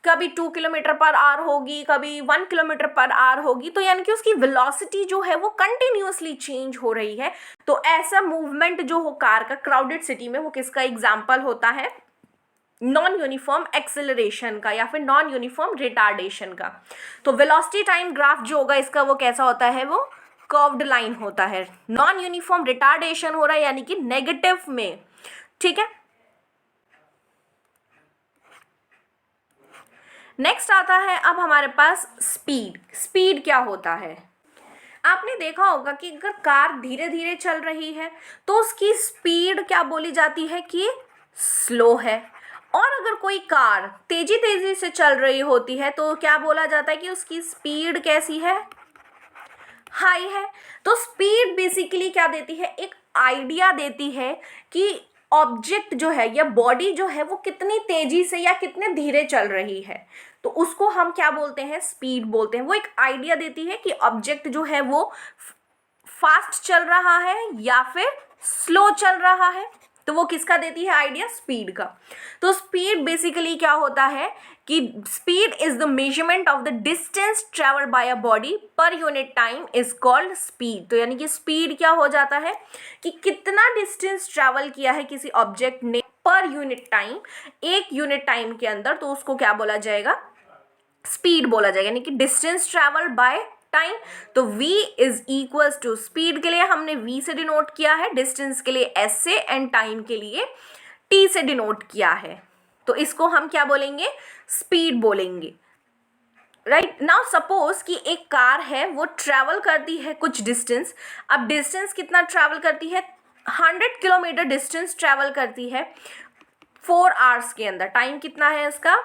कभी 2 किलोमीटर पर आवर होगी, कभी 1 किलोमीटर पर आवर होगी, तो यानी कि उसकी वेलोसिटी जो है वो कंटिन्यूसली चेंज हो रही है। तो ऐसा मूवमेंट जो हो कार का क्राउडेड सिटी में, वो किसका एग्जाम्पल होता है, नॉन यूनिफॉर्म एक्सेलरेशन का या फिर नॉन यूनिफॉर्म रिटार्डेशन का। तो वेलोसिटी टाइम ग्राफ जो होगा इसका वो कैसा होता है, वो कर्व्ड लाइन होता है। नॉन यूनिफॉर्म रिटार्डेशन हो रहा है यानी कि नेगेटिव में, ठीक है। नेक्स्ट आता है अब हमारे पास स्पीड। स्पीड क्या होता है, आपने देखा होगा कि अगर कार धीरे धीरे चल रही है तो उसकी स्पीड क्या बोली जाती है कि स्लो है, और अगर कोई कार तेजी तेजी से चल रही होती है तो क्या बोला जाता है कि उसकी स्पीड कैसी है, हाई है। तो स्पीड बेसिकली क्या देती है, एक आइडिया देती है कि ऑब्जेक्ट जो है या बॉडी जो है वो कितनी तेजी से या कितने धीरे चल रही है, तो उसको हम क्या बोलते हैं, स्पीड बोलते हैं। वो एक आइडिया देती है कि ऑब्जेक्ट जो है वो फास्ट चल रहा है या फिर स्लो चल रहा है, तो वो किसका देती है आइडिया, स्पीड का। तो स्पीड बेसिकली क्या होता है कि speed is the measurement of the distance travelled by a body पर unit time is called speed. तो यानी कि स्पीड क्या हो जाता है कि कितना डिस्टेंस ट्रेवल किया है किसी ऑब्जेक्ट ने पर यूनिट टाइम, एक यूनिट टाइम के अंदर, तो उसको क्या बोला जाएगा, स्पीड बोला जाएगा, यानी कि डिस्टेंस ट्रेवल बाय टाइम। तो v is equals to, speed के लिए हमने v से डिनोट किया है, डिस्टेंस के लिए s से, एंड टाइम के लिए t से डिनोट किया है। तो इसको हम क्या बोलेंगे, स्पीड बोलेंगे, राइट। नाउ सपोज कि एक कार है वो ट्रैवल करती है कुछ डिस्टेंस। अब डिस्टेंस कितना ट्रैवल करती है, 100 किलोमीटर डिस्टेंस ट्रैवल करती है 4 आवर्स के अंदर। टाइम कितना है इसका,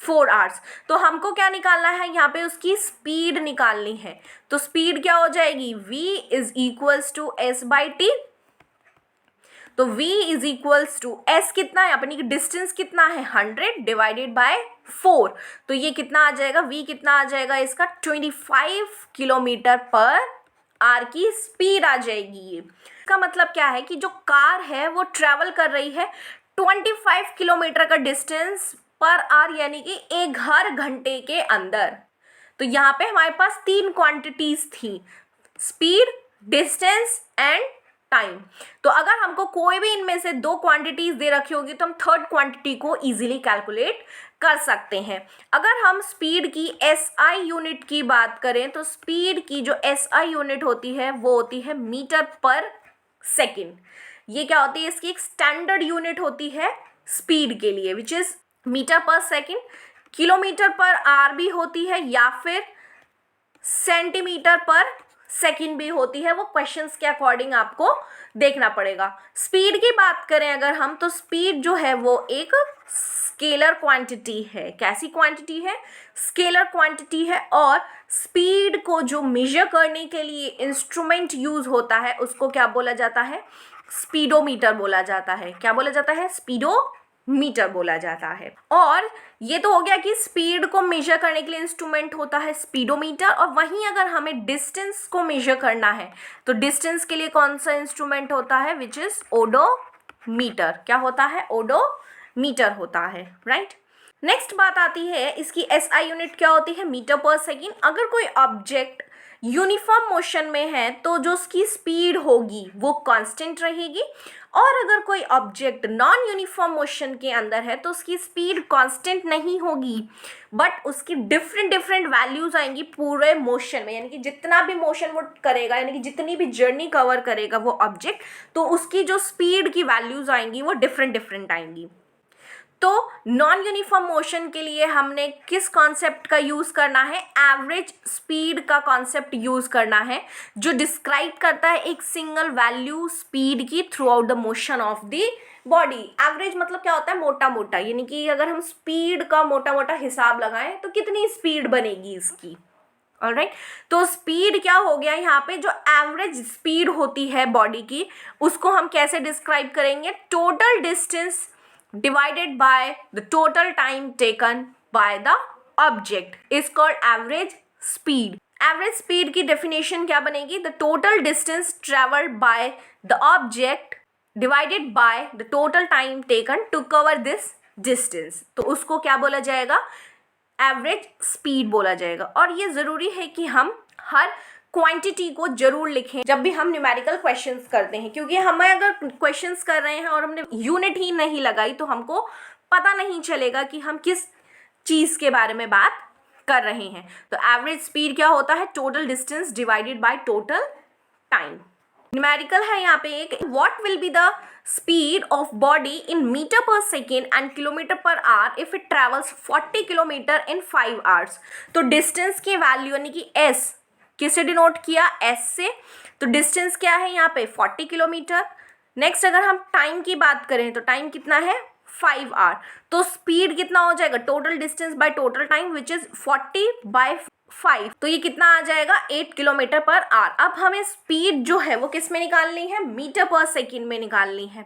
4 आवर्स। तो हमको क्या निकालना है, यहाँ पे उसकी स्पीड निकालनी है। तो स्पीड क्या हो जाएगी, v is equals to S by T. तो v is equals to s कितना है, अपनी डिस्टेंस कितना है, 100 डिवाइडेड बाय 4। तो ये कितना आ जाएगा, v कितना आ जाएगा इसका, 25 किलोमीटर पर आर की स्पीड आ जाएगी। ये इसका मतलब क्या है कि जो कार है वो ट्रैवल कर रही है 25 किलोमीटर का डिस्टेंस पर आर, यानी कि 1 घंटे के अंदर। तो यहाँ पे हमारे पास 3 क्वांटिटीज थी, स्पीड, डिस्टेंस एंड टाइम। तो अगर हमको कोई भी इनमें से 2 क्वांटिटीज दे रखी होगी तो हम थर्ड क्वांटिटी को इजीली कैलकुलेट कर सकते हैं। अगर हम स्पीड की SI यूनिट की बात करें तो स्पीड की जो SI यूनिट होती है वो होती है मीटर पर सेकेंड। ये क्या होती है, इसकी एक स्टैंडर्ड यूनिट होती है स्पीड के लिए, which is metre per second. Kilometre पर आर भी होती है या फिर सेंटीमीटर पर सेकेंड भी होती है, वो क्वेश्चंस के अकॉर्डिंग आपको देखना पड़ेगा। स्पीड की बात करें अगर हम, तो स्पीड जो है वो एक स्केलर क्वांटिटी है। कैसी क्वांटिटी है, स्केलर क्वांटिटी है। और स्पीड को जो मेजर करने के लिए इंस्ट्रूमेंट यूज होता है उसको क्या बोला जाता है, स्पीडोमीटर बोला जाता है। क्या बोला जाता है, स्पीडोमीटर बोला जाता है। और ये तो हो गया कि स्पीड को मेजर करने के लिए इंस्ट्रूमेंट होता है स्पीडोमीटर। और वहीं अगर हमें डिस्टेंस को मेजर करना है तो डिस्टेंस के लिए कौन सा इंस्ट्रूमेंट होता है, विच इज ओडोमीटर। क्या होता है, ओडोमीटर होता है, राइट। नेक्स्ट बात आती है इसकी SI यूनिट क्या होती है, मीटर पर सेकेंड। अगर कोई ऑब्जेक्ट यूनिफॉर्म मोशन में है तो जो उसकी स्पीड होगी वो कांस्टेंट रहेगी, और अगर कोई ऑब्जेक्ट नॉन यूनिफॉर्म मोशन के अंदर है तो उसकी स्पीड कांस्टेंट नहीं होगी, बट उसकी डिफरेंट डिफरेंट वैल्यूज आएंगी पूरे मोशन में, यानी कि जितना भी मोशन वो करेगा, यानी कि जितनी भी जर्नी कवर करेगा वो ऑब्जेक्ट, तो उसकी जो स्पीड की वैल्यूज आएंगी वो डिफरेंट डिफरेंट आएंगी। तो नॉन यूनिफॉर्म मोशन के लिए हमने किस कॉन्सेप्ट का यूज करना है, एवरेज स्पीड का कॉन्सेप्ट यूज करना है, जो डिस्क्राइब करता है एक सिंगल वैल्यू स्पीड की through out the motion of the body. Average मतलब क्या होता है, मोटा मोटा, यानी कि अगर हम स्पीड का मोटा मोटा हिसाब लगाएं तो कितनी स्पीड बनेगी इसकी। ऑलराइट, तो स्पीड क्या हो गया यहाँ पे, जो एवरेज स्पीड होती है बॉडी की उसको हम कैसे डिस्क्राइब करेंगे, total distance divided by the total time taken by the object is called average speed. Average speed की definition क्या बनेगी, the total distance traveled by the object divided by the total time taken to cover this distance, तो उसको क्या बोला जाएगा, average speed बोला जाएगा। और ये ज़रूरी है कि हम हर क्वांटिटी को जरूर लिखें जब भी हम न्यूमेरिकल क्वेश्चंस करते हैं, क्योंकि हमें अगर क्वेश्चंस कर रहे हैं और हमने यूनिट ही नहीं लगाई तो हमको पता नहीं चलेगा कि हम किस चीज़ के बारे में बात कर रहे हैं। तो एवरेज स्पीड क्या होता है, total distance divided by total time. Numerical है यहाँ पे एक, what will be the speed of body in metre per second and kilometre per hour if it travels 40 kilometre in 5 hours. तो डिस्टेंस की value यानी कि एस किससे denote किया, एस से, तो डिस्टेंस क्या है यहाँ पे 40 किलोमीटर। नेक्स्ट अगर हम टाइम की बात करें तो टाइम कितना है 5 आवर, तो स्पीड कितना हो जाएगा, total distance by total time which is 40/5, तो ये कितना आ जाएगा 8 किलोमीटर पर आवर। अब हमें स्पीड जो है वो किस में निकालनी है, मीटर पर सेकेंड में निकालनी है।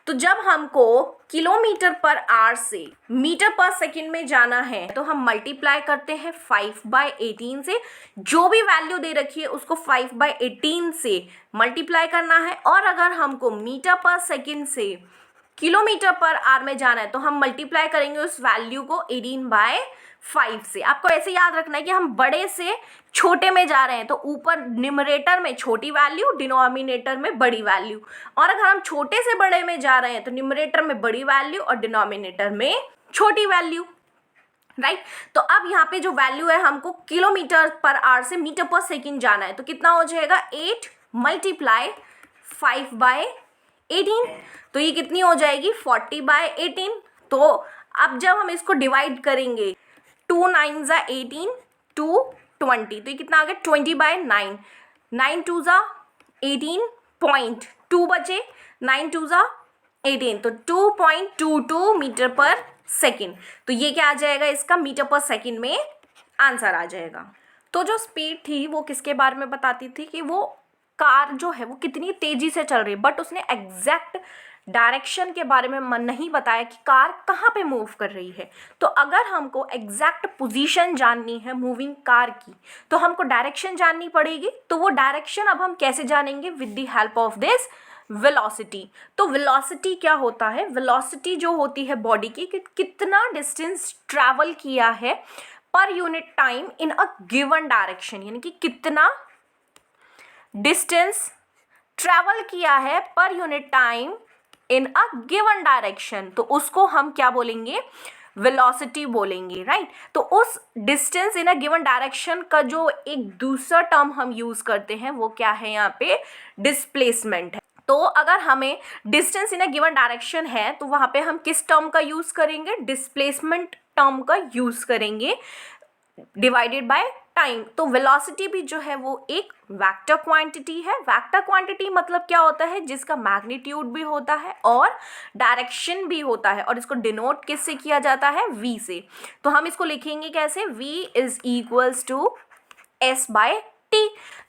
तो जब हमको किलोमीटर पर आवर से मीटर पर सेकेंड में जाना है तो हम मल्टीप्लाई करते हैं 5/18 से, जो भी वैल्यू दे रखी है उसको 5/18 से मल्टीप्लाई करना है। और अगर हमको मीटर पर सेकेंड से किलोमीटर पर आवर में जाना है तो हम मल्टीप्लाई करेंगे उस वैल्यू को 18/5 से। आपको ऐसे याद रखना है कि हम बड़े से छोटे में जा रहे हैं तो ऊपर न्यूमरेटर में छोटी वैल्यू, डिनोमिनेटर में बड़ी वैल्यू, और अगर हम छोटे से बड़े में जा रहे हैं तो न्यूमरेटर में बड़ी वैल्यू और डिनोमिनेटर में छोटी वैल्यू, राइट। तो अब यहाँ पे जो वैल्यू है हमको किलोमीटर पर आवर से मीटर पर सेकेंड जाना है, तो कितना हो जाएगा 8 × 5/18, तो ये कितनी हो जाएगी 40/18। तो अब जब हम इसको डिवाइड करेंगे 2 9 ज़ा 18, 2 20, तो ये कितना आ गया 20/9, 9 2 ज़ा 18, 0.2 बचे, 9 2 ज़ा 18, तो 2.22 मीटर पर सेकेंड। तो ये क्या आ जाएगा, इसका मीटर पर सेकेंड में आंसर आ जाएगा। तो जो स्पीड थी वो किसके बारे में बताती थी कि वो कार जो है वो कितनी तेज़ी से चल रही है, बट उसने एग्जैक्ट डायरेक्शन के बारे में मन नहीं बताया कि कार कहाँ पे मूव कर रही है। तो अगर हमको एग्जैक्ट पोजीशन जाननी है मूविंग कार की तो हमको डायरेक्शन जाननी पड़ेगी। तो वो डायरेक्शन अब हम कैसे जानेंगे, with the help of this velocity. तो वेलोसिटी क्या होता है, वेलोसिटी जो होती है बॉडी की कि कितना डिस्टेंस ट्रैवल किया है पर unit time in a given direction, यानी कि कितना डिस्टेंस ट्रैवल किया है पर unit time in a given direction, तो उसको हम क्या बोलेंगे, वेलोसिटी बोलेंगे, राइट। तो उस distance in a given direction का जो एक दूसरा टर्म हम यूज करते हैं वो क्या है, यहाँ पे डिस्प्लेसमेंट है। तो अगर हमें distance in a given direction है तो वहाँ पे हम किस टर्म का यूज करेंगे, डिस्प्लेसमेंट टर्म का यूज करेंगे डिवाइडेड बाय टाइम। तो वेलोसिटी भी जो है वो एक वेक्टर क्वांटिटी है। वेक्टर क्वांटिटी मतलब क्या होता है, जिसका मैग्नीट्यूड भी होता है और डायरेक्शन भी होता है, और इसको डिनोट किससे किया जाता है, v से। तो हम इसको लिखेंगे कैसे, v = s/t।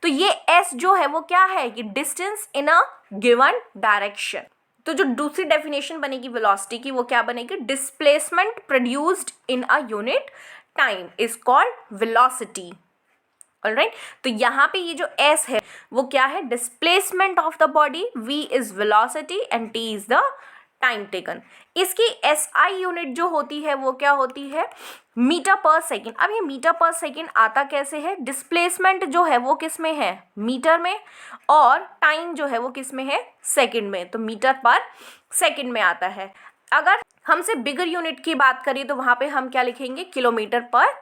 तो ये s जो है वो क्या है, कि distance in a given direction. तो जो दूसरी डेफिनेशन बनेगी वेलोसिटी की वो क्या बनेगी, displacement produced in a unit time is called velocity. Alright, तो यहाँ पे ये जो s है वो क्या है, displacement of the body, v is velocity and t is the time taken. इसकी SI यूनिट जो होती है वो क्या होती है, मीटर पर सेकेंड। अब ये मीटर पर सेकेंड आता कैसे है, डिस्प्लेसमेंट जो है वो किस में है, मीटर में, और टाइम जो है वो किस में है, सेकेंड में, तो मीटर पर सेकेंड में आता है। अगर हमसे बिगर यूनिट की बात करें तो वहाँ पे हम क्या लिखेंगे, किलोमीटर पर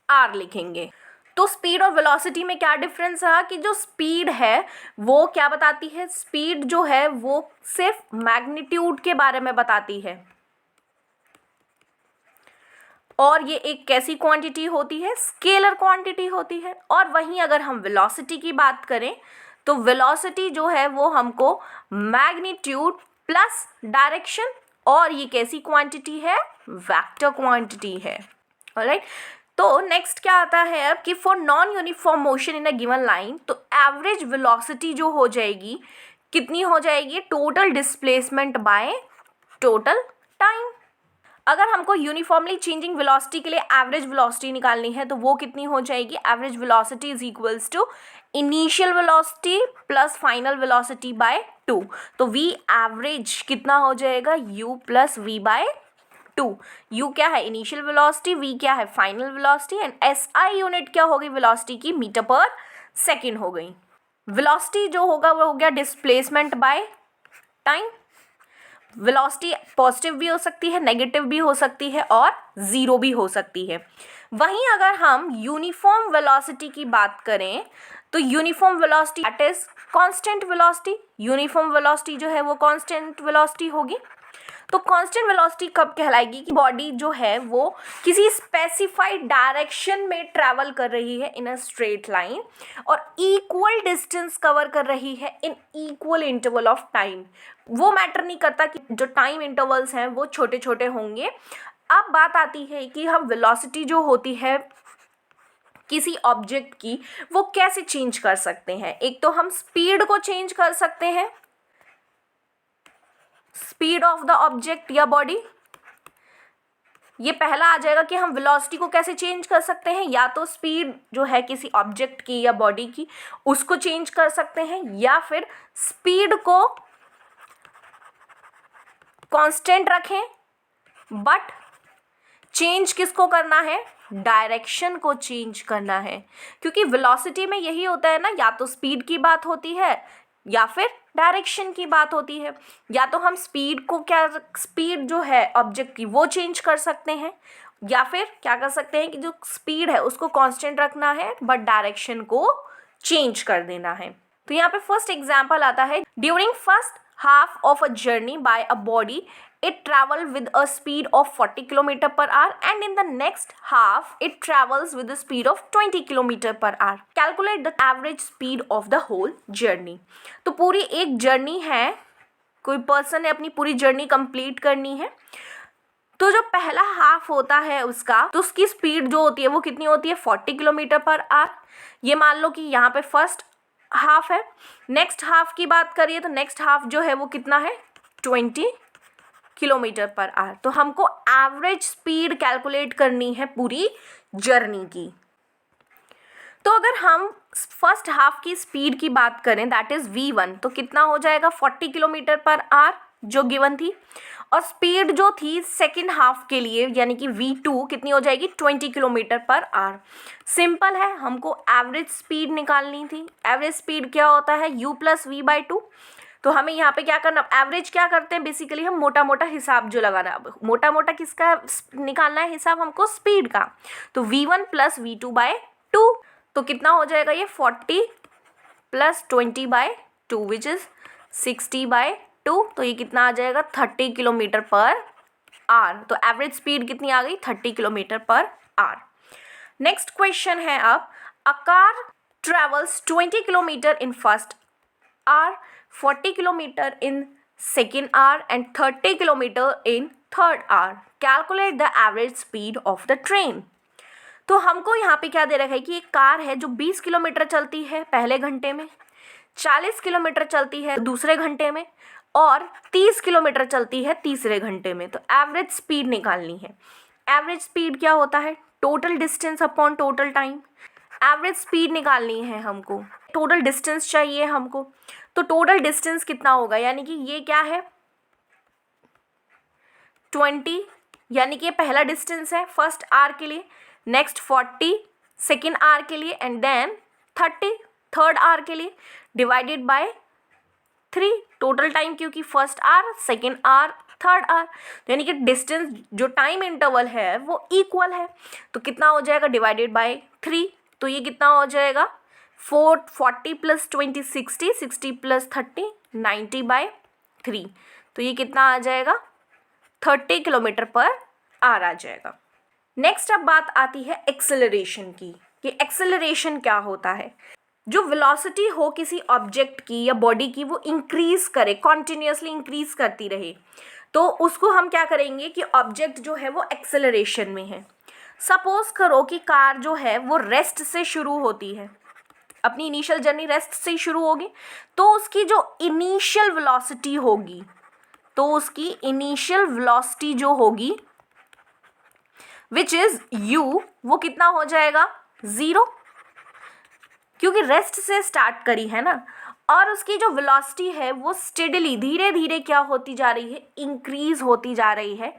आर लिखेंगे। तो स्पीड और वेलोसिटी में क्या डिफरेंस रहा कि जो स्पीड है वो क्या बताती है, स्पीड जो है वो सिर्फ मैग्नीट्यूड के बारे में बताती है, और ये एक कैसी क्वांटिटी होती है, स्केलर क्वांटिटी होती है। और वहीं अगर हम वेलोसिटी की बात करें तो वेलोसिटी जो है वो हमको मैग्नीट्यूड प्लस डायरेक्शन, और ये कैसी क्वांटिटी है, वेक्टर क्वांटिटी है। ऑलराइट, तो नेक्स्ट क्या आता है अब कि for non uniform motion in a given line, तो एवरेज वेलोसिटी जो हो जाएगी कितनी हो जाएगी, total displacement bye total time. अगर हमको यूनिफॉर्मली चेंजिंग वेलोसिटी के लिए एवरेज वेलोसिटी निकालनी है तो वो कितनी हो जाएगी, average velocity is equals to initial velocity plus final velocity by 2। तो v एवरेज कितना हो जाएगा, u plus v by 2। u क्या है, इनिशियल वेलोसिटी, v क्या है, final velocity, and SI unit क्या होगी वेलोसिटी की, मीटर पर सेकेंड हो गई। वेलोसिटी जो होगा वो हो गया displacement by time. Velocity positive भी हो सकती है, नेगेटिव भी हो सकती है, और ज़ीरो भी हो सकती है। वहीं अगर हम यूनिफॉर्म वेलोसिटी की बात करें तो uniform velocity that is constant velocity. Uniform velocity जो है वो कांस्टेंट वेलोसिटी होगी। तो कांस्टेंट वेलोसिटी कब कहलाएगी कि बॉडी जो है वो किसी स्पेसिफाइड डायरेक्शन में ट्रैवल कर रही है इन अ स्ट्रेट लाइन, और इक्वल डिस्टेंस कवर कर रही है in equal interval of time. वो मैटर नहीं करता कि जो टाइम इंटरवल्स हैं वो छोटे छोटे होंगे। अब बात आती है कि हम वेलोसिटी जो होती है किसी ऑब्जेक्ट की वो कैसे चेंज कर सकते हैं। एक तो हम स्पीड को चेंज कर सकते हैं, स्पीड ऑफ द ऑब्जेक्ट या बॉडी, ये पहला आ जाएगा कि हम वेलोसिटी को कैसे चेंज कर सकते हैं, या तो स्पीड जो है किसी ऑब्जेक्ट की या बॉडी की उसको चेंज कर सकते हैं, या फिर स्पीड को कांस्टेंट रखें बट चेंज किसको करना है, डायरेक्शन को चेंज करना है। क्योंकि वेलोसिटी में यही होता है ना, या तो स्पीड की बात होती है या फिर डायरेक्शन की बात होती है। या तो हम स्पीड को क्या, स्पीड जो है ऑब्जेक्ट की वो चेंज कर सकते हैं, या फिर क्या कर सकते हैं कि जो स्पीड है उसको कांस्टेंट रखना है बट डायरेक्शन को चेंज कर देना है। तो यहाँ पे फर्स्ट एग्जांपल आता है, during first half of a journey by a body it traveled with a speed of 40 km per hour, and in the next half it travels with the speed of 20 km per hour. Calculate the average speed of the whole journey. तो पूरी एक journey है, कोई person ने अपनी पूरी journey complete करनी है, तो जो पहला हाफ होता है उसका, तो उसकी स्पीड जो होती है वो कितनी होती है, 40 किलोमीटर पर आवर। ये मान लो कि यहाँ पे फर्स्ट हाफ है। नेक्स्ट हाफ की बात करिए तो नेक्स्ट हाफ जो है वो कितना है, 20 किलोमीटर पर आवर। तो हमको एवरेज स्पीड कैलकुलेट करनी है पूरी जर्नी की। तो अगर हम फर्स्ट हाफ की स्पीड की बात करें दैट इज v1, तो कितना हो जाएगा, 40 किलोमीटर पर आवर जो गिवन थी, और स्पीड जो थी सेकेंड हाफ के लिए यानी कि v2 कितनी हो जाएगी, 20 किलोमीटर पर आवर। सिंपल है, हमको एवरेज स्पीड निकालनी थी। एवरेज स्पीड क्या होता है, u प्लस वी बाई 2। तो हमें यहाँ पे क्या करना, एवरेज क्या करते हैं बेसिकली, हम मोटा मोटा हिसाब जो लगाना, मोटा मोटा किसका निकालना है हिसाब, हमको स्पीड का। तो v1 प्लस v2 बाय 2, तो कितना हो जाएगा ये 40 plus 20 by 2 which is 60 by 2। तो ये कितना आ जाएगा, 30 किलोमीटर पर आवर। तो एवरेज स्पीड कितनी आ गई, 30 kilometre per our. Next question है अब, a car travels 20 kilometer in first hour, 40 kilometre in second hour and 30 kilometer in third hour. Calculate the average speed of the train. तो हमको यहाँ पे क्या दे रखा है कि एक कार है जो 20 किलोमीटर चलती है पहले घंटे में, 40 किलोमीटर चलती है दूसरे घंटे में, और 30 किलोमीटर चलती है तीसरे घंटे में। तो एवरेज स्पीड निकालनी है। एवरेज स्पीड क्या होता है, total distance upon total time. Average speed निकालनी है हमको, टोटल डिस्टेंस चाहिए हमको। तो टोटल डिस्टेंस कितना होगा, यानी कि ये क्या है, 20 यानी कि ये पहला डिस्टेंस है फर्स्ट आर के लिए, नेक्स्ट 40 सेकेंड आर के लिए, एंड देन 30 थर्ड आर के लिए, डिवाइडेड बाय 3 टोटल टाइम, क्योंकि first hour second hour third hour, यानी कि डिस्टेंस जो टाइम इंटरवल है वो इक्वल है। तो कितना हो जाएगा डिवाइडेड बाय 3, तो ये कितना हो जाएगा 40 प्लस 20 60, 60 प्लस 30 90 बाय 3, तो ये कितना आ जाएगा 30 किलोमीटर पर आवर आ जाएगा। नेक्स्ट अब बात आती है एक्सेलरेशन की, कि एक्सेलरेशन क्या होता है। जो वेलोसिटी हो किसी ऑब्जेक्ट की या बॉडी की वो इंक्रीज करे, कॉन्टिन्यूसली इंक्रीज करती रहे, तो उसको हम क्या करेंगे कि ऑब्जेक्ट जो है वो एक्सेलरेशन में है। सपोज करो कि कार जो है वो रेस्ट से शुरू होती है, अपनी इनिशियल जर्नी रेस्ट से ही शुरू होगी, तो उसकी जो इनिशियल वेलोसिटी होगी, तो उसकी इनिशियल वेलोसिटी जो होगी विच इज u, वो कितना हो जाएगा 0, क्योंकि रेस्ट से स्टार्ट करी है ना, और उसकी जो वेलोसिटी है वो स्टेडली धीरे धीरे क्या होती जा रही है, इंक्रीज होती जा रही है।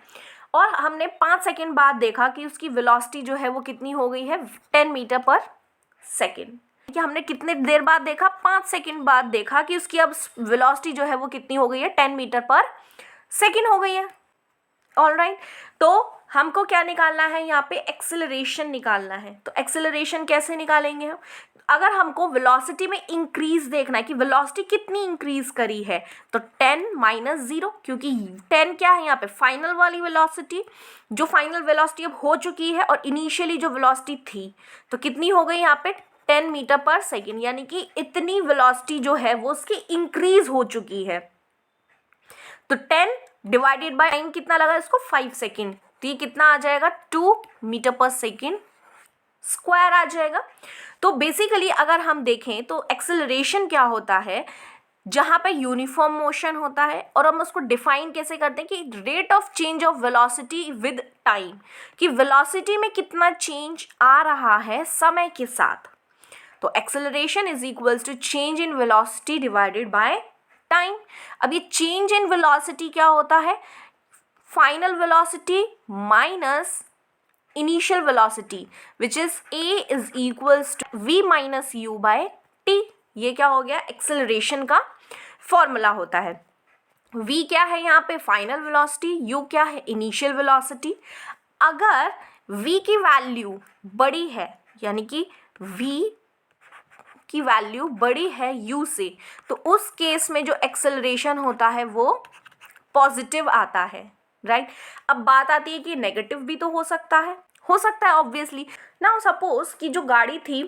और हमने 5 सेकेंड बाद देखा कि उसकी वेलोसिटी जो है वो कितनी हो गई है 10 मीटर पर सेकेंड। कि हमने कितने देर बाद देखा, 5 सेकेंड बाद देखा कि उसकी अब वेलोसिटी जो है वो कितनी हो गई है 10 मीटर पर सेकेंड हो गई है। ऑलराइट, तो हमको क्या निकालना है यहाँ पे, एक्सेलरेशन निकालना है। तो एक्सेलरेशन कैसे निकालेंगे हम, अगर हमको वेलोसिटी में इंक्रीज देखना है कि वेलोसिटी कितनी इंक्रीज करी है, तो 10 माइनस 0, क्योंकि 10 क्या है यहाँ पे फाइनल वाली वेलोसिटी, जो फाइनल वेलोसिटी अब हो चुकी है, और इनिशियली जो वेलोसिटी थी तो कितनी हो गई यहाँ पे 10 मीटर पर सेकेंड, यानी कि इतनी वेलोसिटी जो है वो उसकी इंक्रीज हो चुकी है। तो 10 डिवाइडेड बाय टाइम कितना लगा इसको 5 सेकेंड, तो ये कितना आ जाएगा 2 मीटर पर सेकेंड स्क्वायर आ जाएगा। तो बेसिकली अगर हम देखें तो एक्सेलरेशन क्या होता है, जहाँ पे यूनिफॉर्म मोशन होता है, और हम उसको डिफाइन कैसे करते हैं कि rate of change of velocity with time, कि वेलोसिटी में कितना चेंज आ रहा है समय के साथ। तो acceleration is equals to change in velocity divided by time. अब ये चेंज इन वेलोसिटी क्या होता है, final velocity minus initial velocity which is a is equals to v minus u by t। ये क्या हो गया, एक्सेलरेशन का फॉर्मूला होता है। v क्या है यहाँ पे फाइनल वेलोसिटी, u क्या है इनिशियल वेलोसिटी। अगर v की वैल्यू बड़ी है, यानी कि v की वैल्यू बड़ी है u से, तो उस केस में जो एक्सेलरेशन होता है वो पॉजिटिव आता है। राइट, अब बात आती है कि नेगेटिव भी तो हो सकता है ऑब्वियसली। नाउ सपोज कि जो गाड़ी थी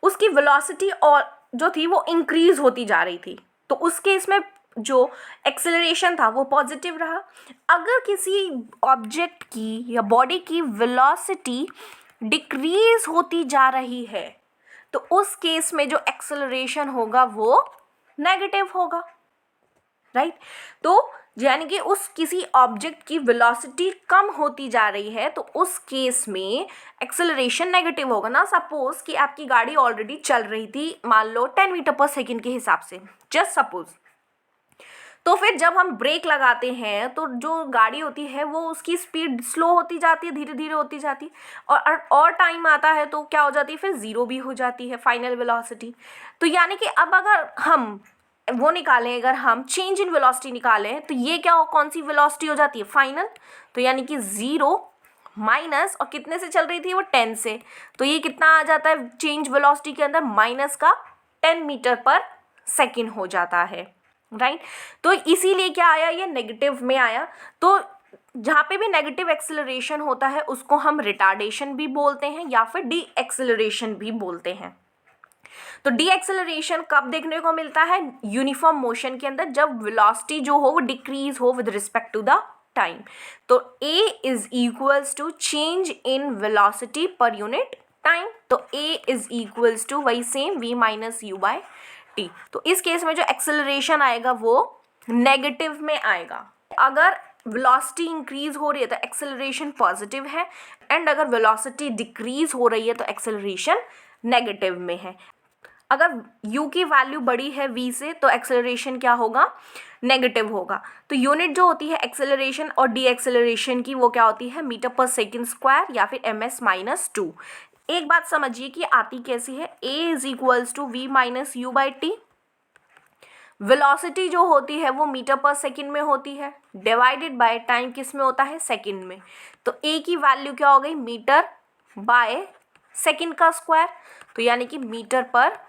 उसकी वेलोसिटी और जो थी वो इंक्रीज होती जा रही थी, तो उस केस में जो एक्सेलरेशन था वो पॉजिटिव रहा। अगर किसी ऑब्जेक्ट की या बॉडी की वेलोसिटी डिक्रीज होती जा रही है, तो उस केस में जो एक्सेलरेशन होगा वो नेगेटिव होगा। राइट, तो यानी कि उस किसी ऑब्जेक्ट की वेलोसिटी कम होती जा रही है, तो उस केस में एक्सेलरेशन नेगेटिव होगा ना। सपोज कि आपकी गाड़ी ऑलरेडी चल रही थी मान लो 10 मीटर पर सेकेंड के हिसाब से, जस्ट सपोज, तो फिर जब हम ब्रेक लगाते हैं तो जो गाड़ी होती है वो उसकी स्पीड स्लो होती जाती है, धीरे धीरे होती जाती है, और टाइम आता है तो क्या हो जाती है, फिर ज़ीरो भी हो जाती है फाइनल वेलोसिटी। तो यानी कि अब अगर हम वो निकालें, अगर हम चेंज इन वेलोसिटी निकालें, तो ये क्या हो, कौन सी वेलोसिटी हो जाती है फाइनल, तो यानी कि 0 माइनस, और कितने से चल रही थी वो 10 से, तो ये कितना आ जाता है चेंज वेलोसिटी के अंदर माइनस का 10 मीटर पर सेकेंड हो जाता है। राइट, तो इसीलिए क्या आया, ये नेगेटिव में आया। तो जहाँ पे भी नेगेटिव एक्सेलरेशन होता है उसको हम रिटार्डेशन भी बोलते हैं या फिर डी एक्सेलरेशन भी बोलते हैं। तो डी एक्सेलरेशन कब देखने को मिलता है, यूनिफॉर्म मोशन के अंदर, जब वेलोसिटी जो हो वो डिक्रीज हो with respect to the time. तो a is equals to change in velocity per unit time, तो a इज इक्वल्स टू वही same v minus u by t. तो इस केस में जो एक्सेलरेशन आएगा वो नेगेटिव में आएगा। अगर वेलोसिटी इंक्रीज हो रही है तो एक्सेलरेशन पॉजिटिव है, एंड अगर वेलोसिटी डिक्रीज हो रही है तो एक्सेलरेशन नेगेटिव में है। अगर u की वैल्यू बड़ी है v से तो एक्सेलरेशन क्या होगा, नेगेटिव होगा। तो यूनिट जो होती है एक्सेलरेशन और डी एक्सेलरेशन की वो क्या होती है, मीटर पर सेकेंड स्क्वायर या फिर ms-2। एक बात समझिए कि आती कैसी है, a is equals to v minus u by t. Velocity जो होती है वो मीटर पर सेकंड में होती है, डिवाइडेड बाय टाइम किस में होता है, सेकंड में। तो a की वैल्यू क्या हो गई, मीटर बाय सेकंड का स्क्वायर, तो यानी कि meter per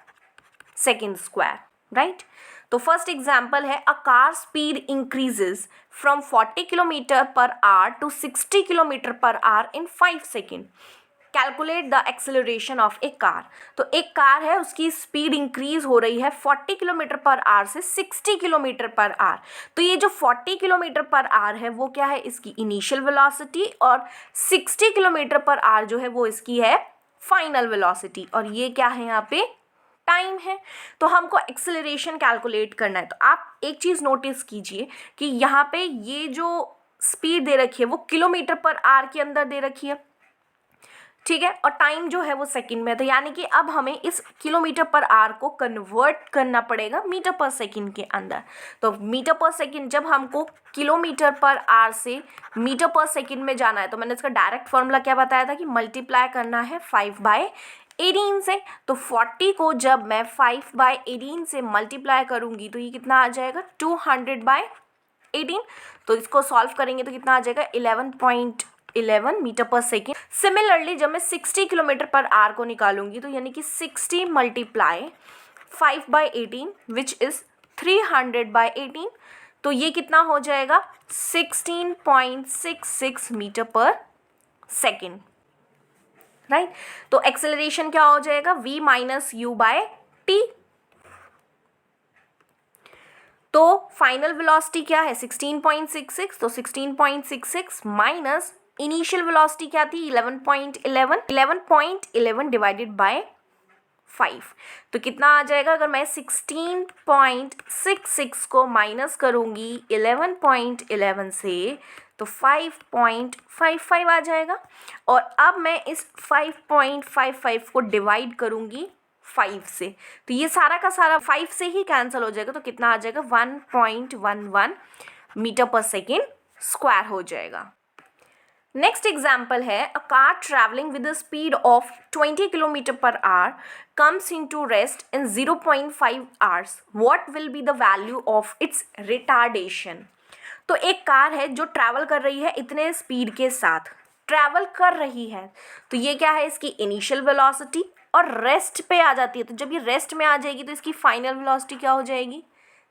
second square, right. तो फर्स्ट एग्जांपल है, a car speed increases from 40 kilometer per hour to 60 kilometer per hour in 5 second. Calculate the acceleration of a car. तो एक car है, उसकी स्पीड इंक्रीज हो रही है 40 किलोमीटर पर आवर से 60 किलोमीटर पर आवर। तो ये जो 40 किलोमीटर पर आवर है वो क्या है, इसकी इनिशियल वेलोसिटी, और 60 किलोमीटर पर आवर जो है वो इसकी है फाइनल वेलोसिटी, और ये क्या है यहाँ पे, टाइम है। तो हमको एक्सेलरेशन कैलकुलेट करना है। तो आप एक चीज़ नोटिस कीजिए कि यहाँ पे ये जो स्पीड दे रखी है वो किलोमीटर पर आवर के अंदर दे रखी है, ठीक है, और टाइम जो है वो सेकंड में है। तो यानी कि अब हमें इस किलोमीटर पर आवर को कन्वर्ट करना पड़ेगा मीटर पर सेकंड के अंदर। तो मीटर पर सेकंड, जब हमको किलोमीटर पर आवर से मीटर पर सेकंड में जाना है तो मैंने इसका डायरेक्ट फॉर्मूला क्या बताया था कि मल्टीप्लाई करना है 5/18 से। तो 40 को जब मैं 5/18 से मल्टीप्लाई करूँगी तो ये कितना आ जाएगा, 200/18। तो इसको सॉल्व करेंगे तो कितना आ जाएगा, 11.11 मीटर पर सेकेंड। सिमिलरली जब मैं 60 किलोमीटर पर आवर को निकालूंगी तो यानी कि 60 मल्टीप्लाई 5/18 विच इज़ 300/18। तो ये कितना हो जाएगा, 16.66 मीटर पर सेकेंड, राइट। तो एक्सेलरेशन क्या हो जाएगा, v minus u by t. तो फाइनल वेलोसिटी क्या है, 16.66। तो 16.66 माइनस इनिशियल वेलोसिटी क्या थी, 11.11 डिवाइडेड बाय 5। तो कितना आ जाएगा, अगर मैं 16.66 को माइनस करूँगी 11.11 से तो 5.55 आ जाएगा। और अब मैं इस 5.55 को डिवाइड करूँगी 5 से, तो ये सारा का सारा 5 से ही कैंसिल हो जाएगा। तो कितना आ जाएगा, 1.11 मीटर पर सेकेंड स्क्वायर हो जाएगा। नेक्स्ट एग्जाम्पल है, a car travelling with the speed of 20 kilometre per our comes into rest in 0.5 hours. What will be the value of its retardation. तो एक कार है जो ट्रैवल कर रही है इतने स्पीड के साथ, ट्रैवल कर रही है, तो ये क्या है, इसकी इनिशियल वेलोसिटी, और रेस्ट पे आ जाती है। तो जब ये रेस्ट में आ जाएगी तो इसकी फाइनल वेलोसिटी क्या हो जाएगी,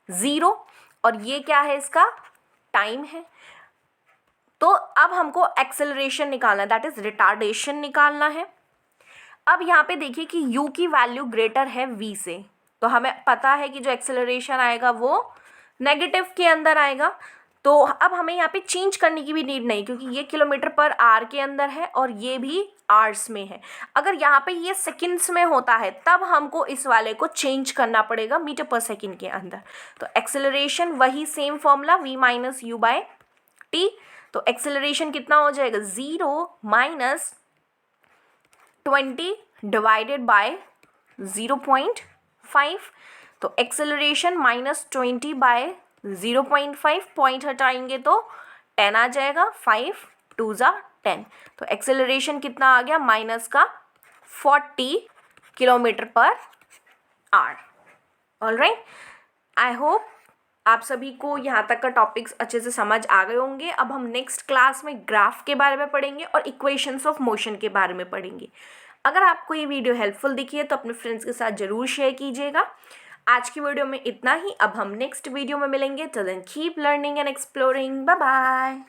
0, और ये क्या है, इसका टाइम है। तो अब हमको एक्सेलरेशन निकालना है, दैट इज रिटार्डेशन निकालना है। अब यहाँ पे देखिए कि u की वैल्यू ग्रेटर है v से, तो हमें पता है कि जो एक्सेलरेशन आएगा वो नेगेटिव के अंदर आएगा। तो अब हमें यहाँ पे चेंज करने की भी नीड नहीं, क्योंकि ये किलोमीटर पर आवर के अंदर है और ये भी आवर्स में है। अगर यहाँ पे ये सेकंड्स में होता है तब हमको इस वाले को चेंज करना पड़ेगा मीटर पर सेकंड के अंदर। तो एक्सेलरेशन वही same formula, v minus u by t. तो एक्सेलरेशन कितना हो जाएगा, 0 माइनस 20 डिवाइडेड बाय 0.5। तो एक्सेलरेशन माइनस 20 बाय 0.5, पॉइंट हटाएंगे तो 10 आ जाएगा, 5 2 ज़ा 10। तो एक्सेलरेशन कितना आ गया, माइनस का 40 kilometer per our. Alright, I hope आप सभी को यहाँ तक का टॉपिक्स अच्छे से समझ आ गए होंगे। अब हम नेक्स्ट क्लास में ग्राफ के बारे में पढ़ेंगे और इक्वेशंस ऑफ मोशन के बारे में पढ़ेंगे। अगर आपको ये वीडियो हेल्पफुल दिखी है तो अपने फ्रेंड्स के साथ ज़रूर शेयर कीजिएगा। आज की वीडियो में इतना ही, अब हम नेक्स्ट वीडियो में मिलेंगे। Till then keep learning and exploring. Bye bye.